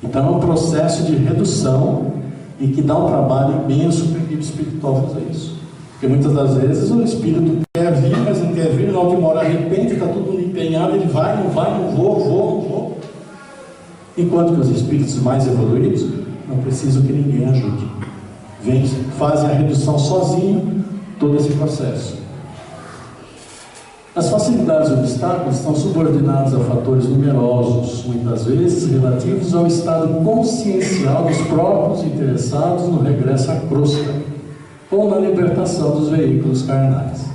Então é um processo de redução e que dá um trabalho imenso para a equipe espiritual fazer isso. Porque muitas das vezes o espírito quer vir, mas não quer vir, na hora de uma hora arrepende, está tudo empenhado, ele vai, não vou. Enquanto que os espíritos mais evoluídos não precisam que ninguém ajude. Fazem a redução sozinho, todo esse processo. As facilidades e obstáculos estão subordinados a fatores numerosos, muitas vezes relativos ao estado consciencial dos próprios interessados no regresso à crosta ou na libertação dos veículos carnais.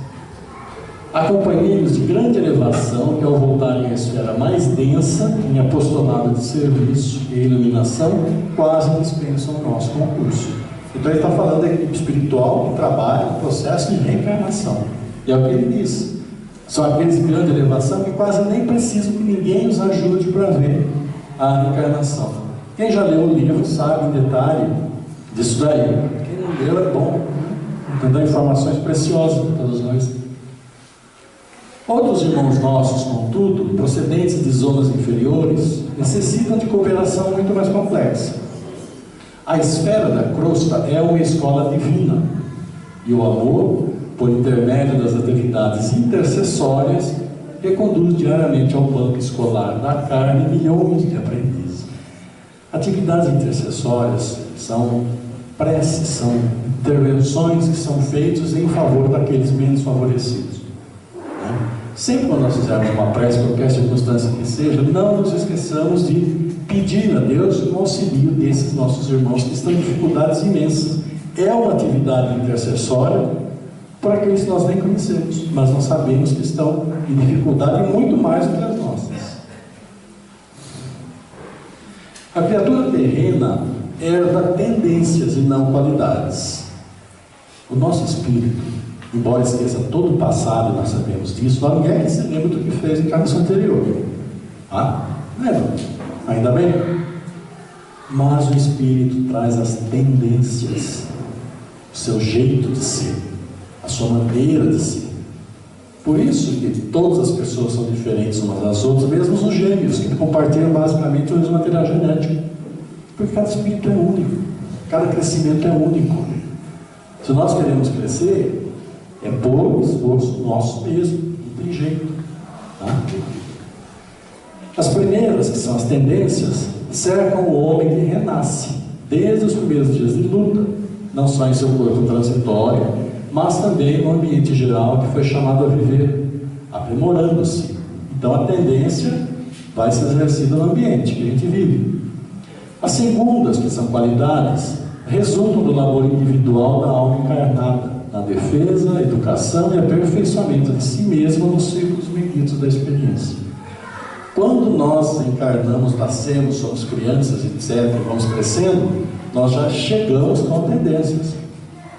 Há companheiros de grande elevação que, ao voltarem à esfera mais densa, em apostolado de serviço e iluminação, quase dispensam o nosso concurso. Então ele está falando da equipe espiritual que trabalha no processo de reencarnação. E é o que ele diz. São aqueles de grande elevação que quase nem precisam que ninguém os ajude para ver a reencarnação. Quem já leu o livro sabe em detalhe disso daí. Quem não leu é bom. Então dá informações preciosas para todos nós. Outros irmãos nossos, contudo, procedentes de zonas inferiores, necessitam de cooperação muito mais complexa. A esfera da crosta é uma escola divina, e o amor, por intermédio das atividades intercessórias, reconduz diariamente ao banco escolar da carne milhões de aprendizes. Atividades intercessórias são preces, são intervenções que são feitas em favor daqueles menos favorecidos. Sempre quando nós fizermos uma prece, qualquer circunstância que seja, não nos esqueçamos de pedir a Deus o auxílio desses nossos irmãos que estão em dificuldades imensas. É uma atividade intercessória para aqueles que nós nem conhecemos, mas nós sabemos que estão em dificuldade muito mais do que as nossas. A criatura terrena herda tendências e não qualidades. O nosso espírito, embora esqueça todo o passado, nós sabemos disso, não ninguém que se lembra do que fez em encarnação anterior. Lembra? Ainda bem? Mas o espírito traz as tendências, o seu jeito de ser, a sua maneira de ser. Por isso que todas as pessoas são diferentes umas das outras, mesmo os gêmeos, que compartilham basicamente o mesmo material genético. Porque cada espírito é único, cada crescimento é único. Se nós queremos crescer, é por esforço nosso mesmo, não tem jeito. Tá? As primeiras, que são as tendências, cercam o homem que renasce, desde os primeiros dias de luta, não só em seu corpo transitório, mas também no ambiente geral que foi chamado a viver, aprimorando-se. Então a tendência vai ser exercida no ambiente que a gente vive. As segundas, que são qualidades, resultam do labor individual da alma encarnada, na defesa, educação e aperfeiçoamento de si mesma nos círculos benditos da experiência. Quando nós encarnamos, nascemos, somos crianças, etc., vamos crescendo, nós já chegamos com tendências.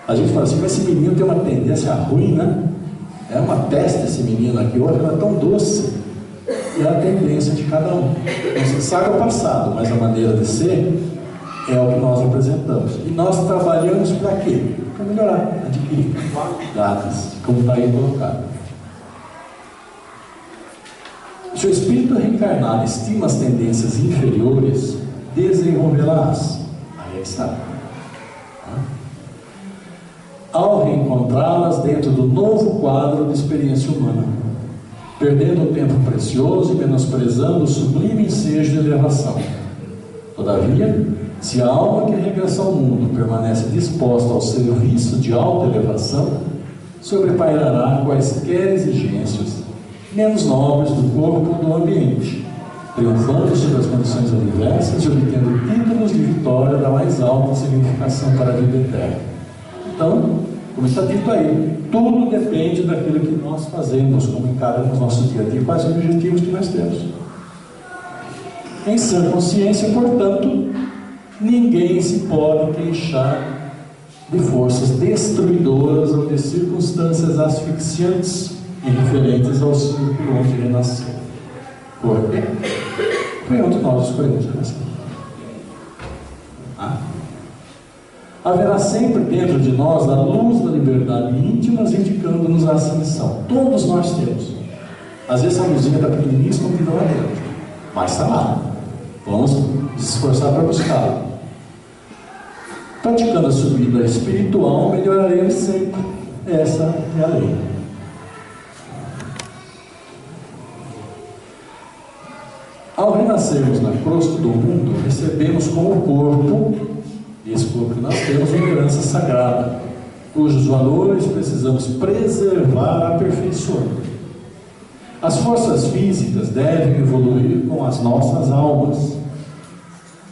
A gente fala assim, mas esse menino tem uma tendência ruim, né? É uma peste esse menino aqui, hoje ela é tão doce. E é a tendência de cada um. Não se sabe o passado, mas a maneira de ser é o que nós apresentamos. E nós trabalhamos para quê? Para melhorar, adquirir qualidades, como está aí colocado. Se o espírito reencarnado estima as tendências inferiores, desenvolverá-as. Aí está. Ao reencontrá-las dentro do novo quadro de experiência humana, perdendo o tempo precioso e menosprezando o sublime ensejo de elevação. Todavia, se a alma que regressa ao mundo permanece disposta ao serviço de alta elevação, sobrepairará quaisquer exigências menos nobres do corpo ou do ambiente, triunfando sobre as condições adversas e obtendo títulos de vitória da mais alta significação para a vida eterna. Então, como está dito aí, tudo depende daquilo que nós fazemos, como encaramos nosso dia a dia, quais os objetivos que nós temos. Em sã consciência, portanto, ninguém se pode queixar de forças destruidoras ou de circunstâncias asfixiantes referentes ao círculo onde renasceu. Por quê? Foi onde nós escolhemos renascer. Haverá sempre dentro de nós a luz da liberdade íntima, indicando-nos a ascensão. Todos nós temos. Às vezes a luzinha está pequeniníssima e não é dentro, mas está lá. Vamos nos esforçar para buscá-la. Praticando a subida espiritual, melhoraremos sempre. Essa é a lei. Ao renascermos na crosta do mundo, recebemos como corpo, esse corpo que nós temos, uma herança sagrada, cujos valores precisamos preservar aperfeiçoando. As forças físicas devem evoluir com as nossas almas.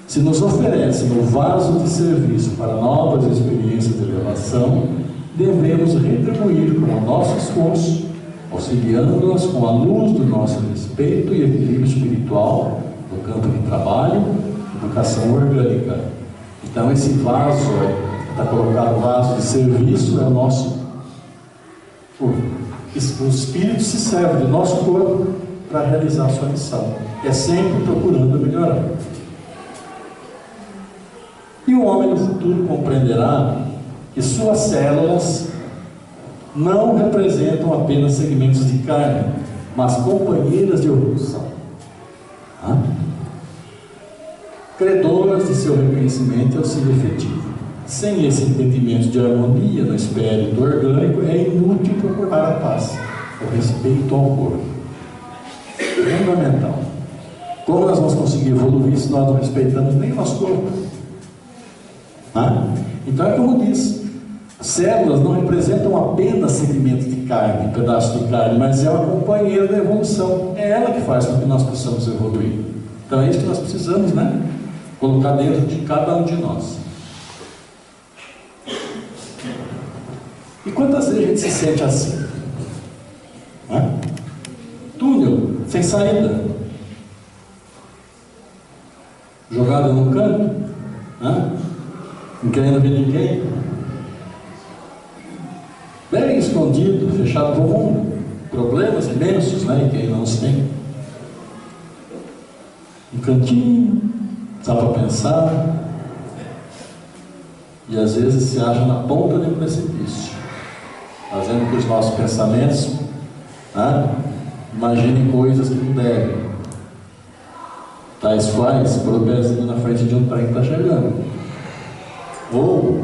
Se nos oferecem o vaso de serviço para novas experiências de elevação, devemos retribuir com o nosso esforço, auxiliando-as com a luz do nosso respeito e equilíbrio espiritual no campo de trabalho, educação orgânica. Então esse vaso, está colocado o vaso de serviço, é o nosso corpo. O Espírito se serve do nosso corpo para realizar a sua missão. É sempre procurando melhorar. E o homem do futuro compreenderá que suas células não representam apenas segmentos de carne, mas companheiras de evolução. Credoras de seu reconhecimento e auxílio efetivo. Sem esse entendimento de harmonia no espírito orgânico, é inútil procurar a paz, o respeito ao corpo. Fundamental. Como nós vamos conseguir evoluir se nós não respeitamos nem o nosso corpo? Então é como diz, células não representam apenas segmentos de carne, pedaços de carne, mas é uma companheira da evolução. É ela que faz com que nós possamos evoluir. Então é isso que nós precisamos, colocar dentro de cada um de nós. E quantas vezes a gente se sente assim? Túnel, sem saída, jogado num canto, não querendo ver ninguém, bem escondido, fechado do mundo, problemas imensos, e quem não os tem, um cantinho, dá para pensar, e às vezes se acha na ponta do precipício, fazendo que os nossos pensamentos imaginem coisas que não devem, tais quais pôr o pezinho na frente de um trem que está chegando, ou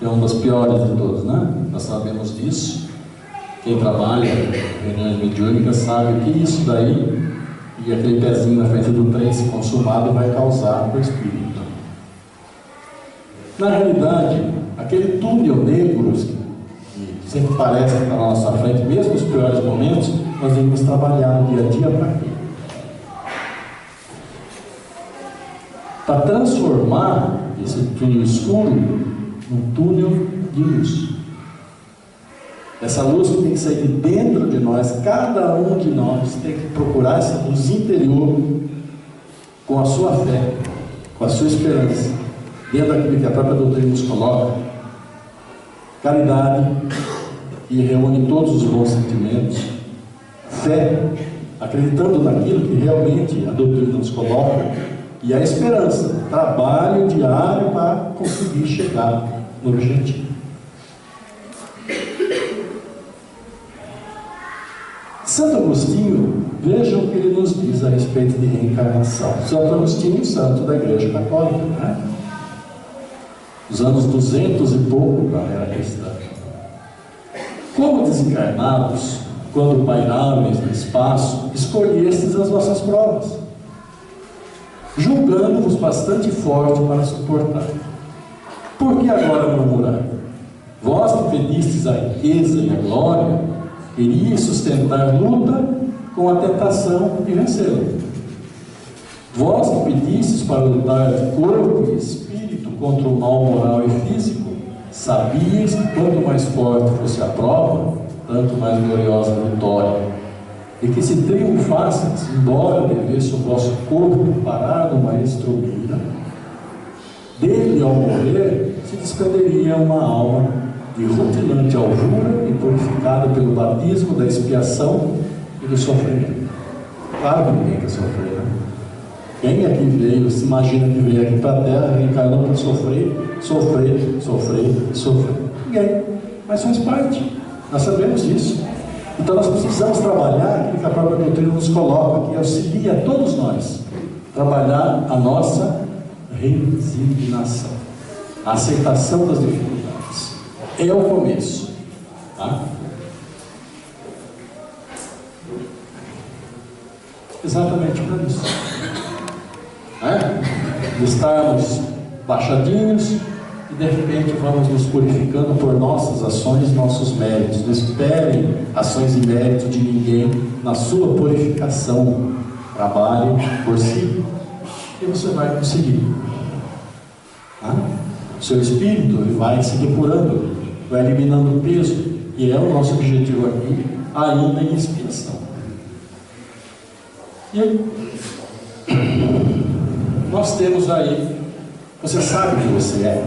é uma das piores de todas, nós sabemos disso. Quem trabalha em reuniões mediúnicas sabe que isso daí e aquele pezinho na frente do trem, se consumado, vai causar para o espírito. Na realidade, aquele túnel negro que sempre parece que está na nossa frente, mesmo nos piores momentos, nós devemos trabalhar no dia a dia para quê? Para transformar esse túnel escuro num túnel de luz. Essa luz que tem que sair de dentro de nós, cada um de nós tem que procurar essa luz interior com a sua fé, com a sua esperança, dentro daquilo que a própria doutrina nos coloca. Caridade, que reúne todos os bons sentimentos. Fé, acreditando naquilo que realmente a doutrina nos coloca. E a esperança, trabalho diário para conseguir chegar no objetivo. Santo Agostinho, vejam o que ele nos diz a respeito de reencarnação. Santo Agostinho, santo da Igreja Católica, né? Os anos 200 e pouco da era cristã. Como desencarnados, quando pairáveis no espaço, escolhestes as vossas provas, julgando-vos bastante forte para suportar. Por que agora murmurar? Vós que pedistes a riqueza e a glória, queríeis sustentar luta com a tentação de vencê-la. Vós que pedistes para lutar de corpo e espírito contra o mal moral e físico, sabíeis que quanto mais forte fosse a prova, tanto mais gloriosa a vitória, e que se triunfasseis, embora devesse o vosso corpo parar numa estrobina, dele ao morrer se desprenderia uma alma de rutilante alvura e purificada pelo batismo da expiação e do sofrimento. Claro que ninguém quer sofrer, né? Quem aqui veio, se imagina que veio aqui para a Terra, reencarnou para sofrer? Ninguém. Mas faz parte. Nós sabemos disso. Então nós precisamos trabalhar aquilo que a própria doutrina nos coloca, que auxilia a todos nós. Trabalhar a nossa resignação. A aceitação das dificuldades. É o começo. Tá? Exatamente para isso. De estarmos baixadinhos e de repente vamos nos purificando por nossas ações, nossos méritos. Não esperem ações e méritos de ninguém na sua purificação. Trabalhe por si e você vai conseguir. O seu espírito ele vai se depurando, vai eliminando o peso, e é o nosso objetivo aqui, ainda em expiação. E aí, nós temos aí, você sabe o que você é?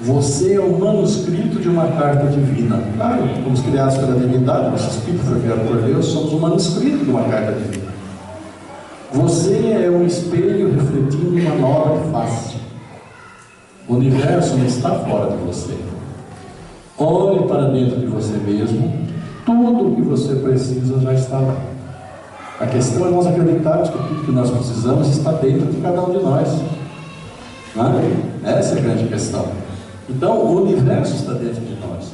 Você é o manuscrito de uma carta divina. Claro, fomos criados pela divindade, nosso espírito foi criado por Deus, somos o manuscrito de uma carta divina. Você é um espelho refletindo uma nova face. O universo não está fora de você. Olhe para dentro de você mesmo. Tudo o que você precisa já está lá. A questão é nós acreditarmos que tudo que nós precisamos está dentro de cada um de nós. Não é? Essa é a grande questão. Então, o universo está dentro de nós.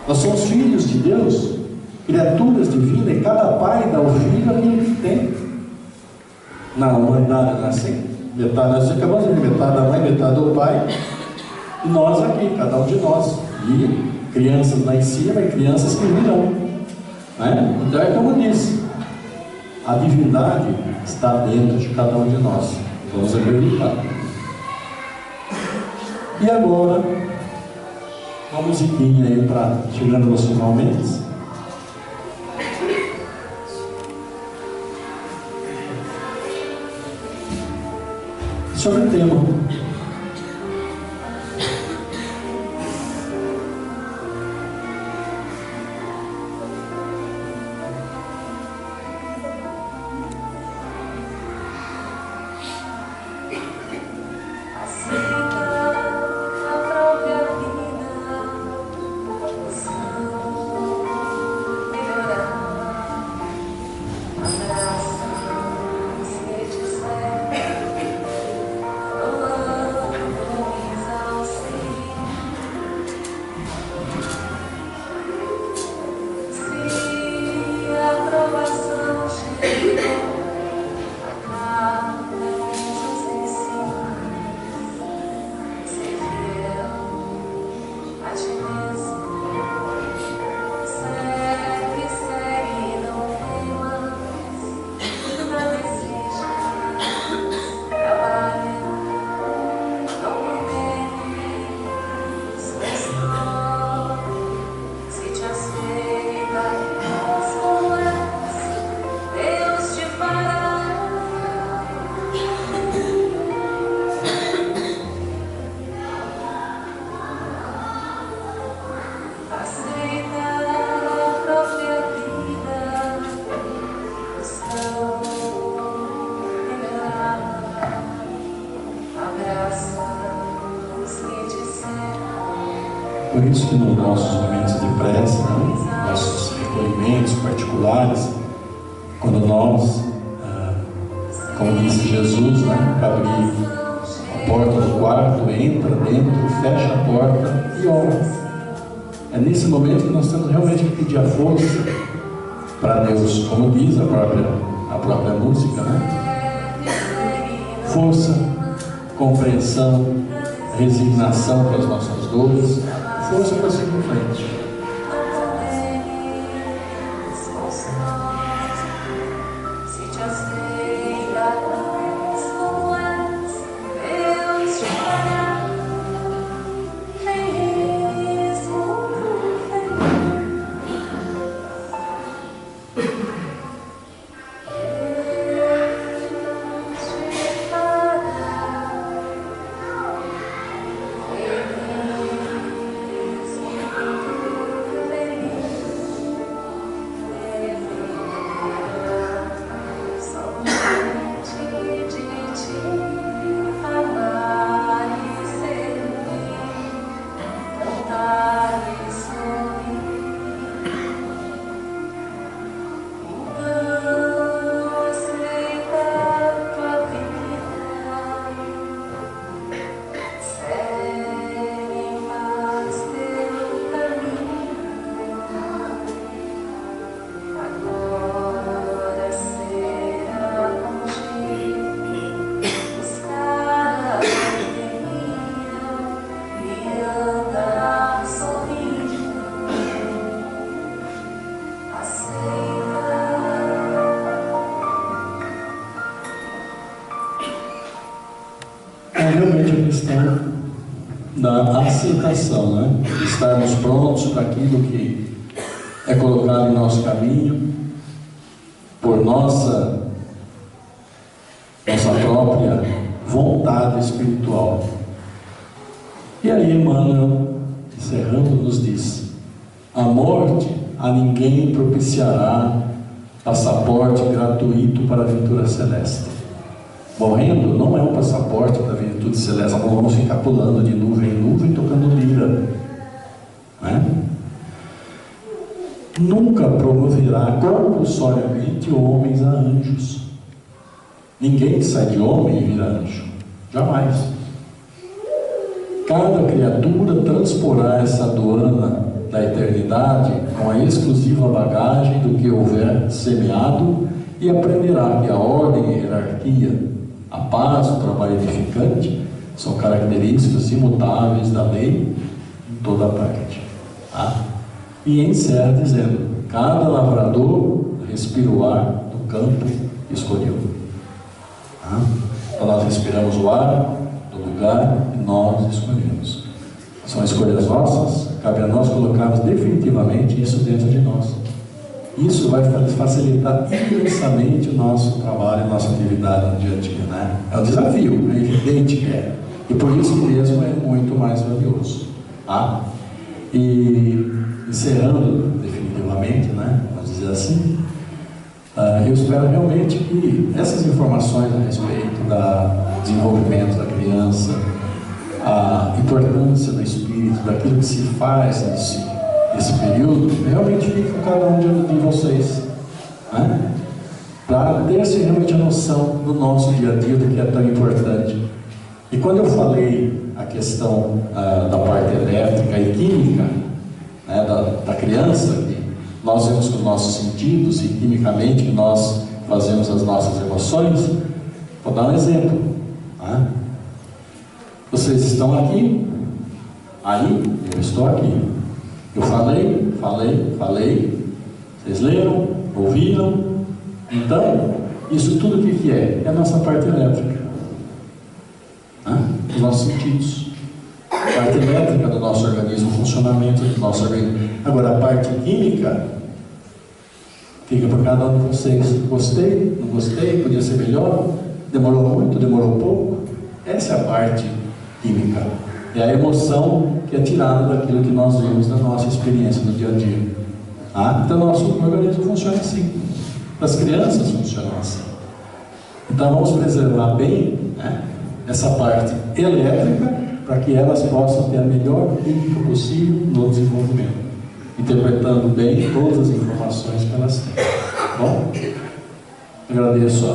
Nós somos filhos de Deus, criaturas divinas, e cada pai dá ao filho aquilo que tem. Na humanidade, assim, metade, nós acabamos de ver metade da mãe, metade do pai, e nós aqui, cada um de nós, e crianças lá em cima e crianças que virão, né? Então é como disse, a divindade está dentro de cada um de nós, vamos acreditar. E agora, uma musiquinha aí para chegando nos finalmente. Sobre o tema. Por isso que nos nossos momentos de prece, nossos recolhimentos particulares, quando nós, como disse Jesus, né, abrir a porta do quarto, entra dentro, fecha a porta e ora. É nesse momento que nós temos realmente que pedir a força para Deus, como diz a própria música, né? Força, compreensão, resignação para as nossas dores, força para seguir em frente. Realmente a questão da aceitação, né? Estarmos prontos para aquilo que é colocado em nosso caminho, por nossa própria vontade espiritual. E aí Emmanuel, encerrando, nos diz: a morte a ninguém propiciará passaporte gratuito para a aventura celeste. Morrendo não é um passaporte para a virtude celeste, nós vamos ficar pulando de nuvem em nuvem, tocando lira, né? Nunca promoverá compulsoriamente homens a anjos. Ninguém que sai de homem vira anjo, jamais. Cada criatura transporá essa aduana da eternidade com a exclusiva bagagem do que houver semeado e aprenderá que a ordem e a hierarquia, a paz, o trabalho edificante são características imutáveis da lei em toda parte. Tá? E encerra dizendo: cada lavrador respira o ar do campo que escolheu. Tá? Então nós respiramos o ar do lugar que nós escolhemos. São escolhas nossas, cabe a nós colocarmos definitivamente isso dentro de nós. Isso vai facilitar imensamente o nosso trabalho, a nossa atividade no dia a dia, né? É um desafio, é evidente que é. E por isso mesmo é muito mais valioso. Tá? E encerrando definitivamente, né? Vamos dizer assim, eu espero realmente que essas informações a respeito do desenvolvimento da criança, a importância do espírito, daquilo que se faz nesse período, realmente fica com cada um de vocês, né? Para ter realmente a noção do nosso dia a dia, do que é tão importante. E quando eu falei a questão da parte elétrica e química, né, da criança, que nós vemos com os nossos sentidos e quimicamente que nós fazemos as nossas emoções, vou dar um exemplo. Né? Vocês estão aqui, aí eu estou aqui. Eu falei, vocês leram, ouviram. Então, isso tudo o que é? É a nossa parte elétrica, né? Os nossos sentidos. A parte elétrica do nosso organismo, o funcionamento do nosso organismo. Agora, a parte química fica para cada um de vocês. Gostei, não gostei, podia ser melhor, demorou muito, demorou pouco. Essa é a parte química. É a emoção que é tirada daquilo que nós vemos na nossa experiência no dia a dia. Tá? Então, nosso organismo funciona assim. As crianças funcionam assim. Então, vamos preservar bem, né, essa parte elétrica para que elas possam ter a melhor química possível no desenvolvimento. interpretando bem todas as informações que elas têm. Bom, agradeço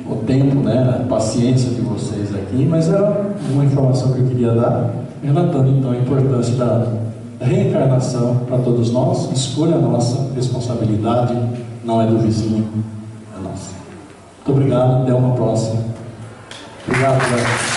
o tempo, né, a paciência de vocês aqui, mas era uma informação que eu queria dar, relatando então a importância da reencarnação para todos nós. Escolha nossa, responsabilidade não é do vizinho, é nossa. Muito obrigado, até uma próxima. Obrigado, Zé.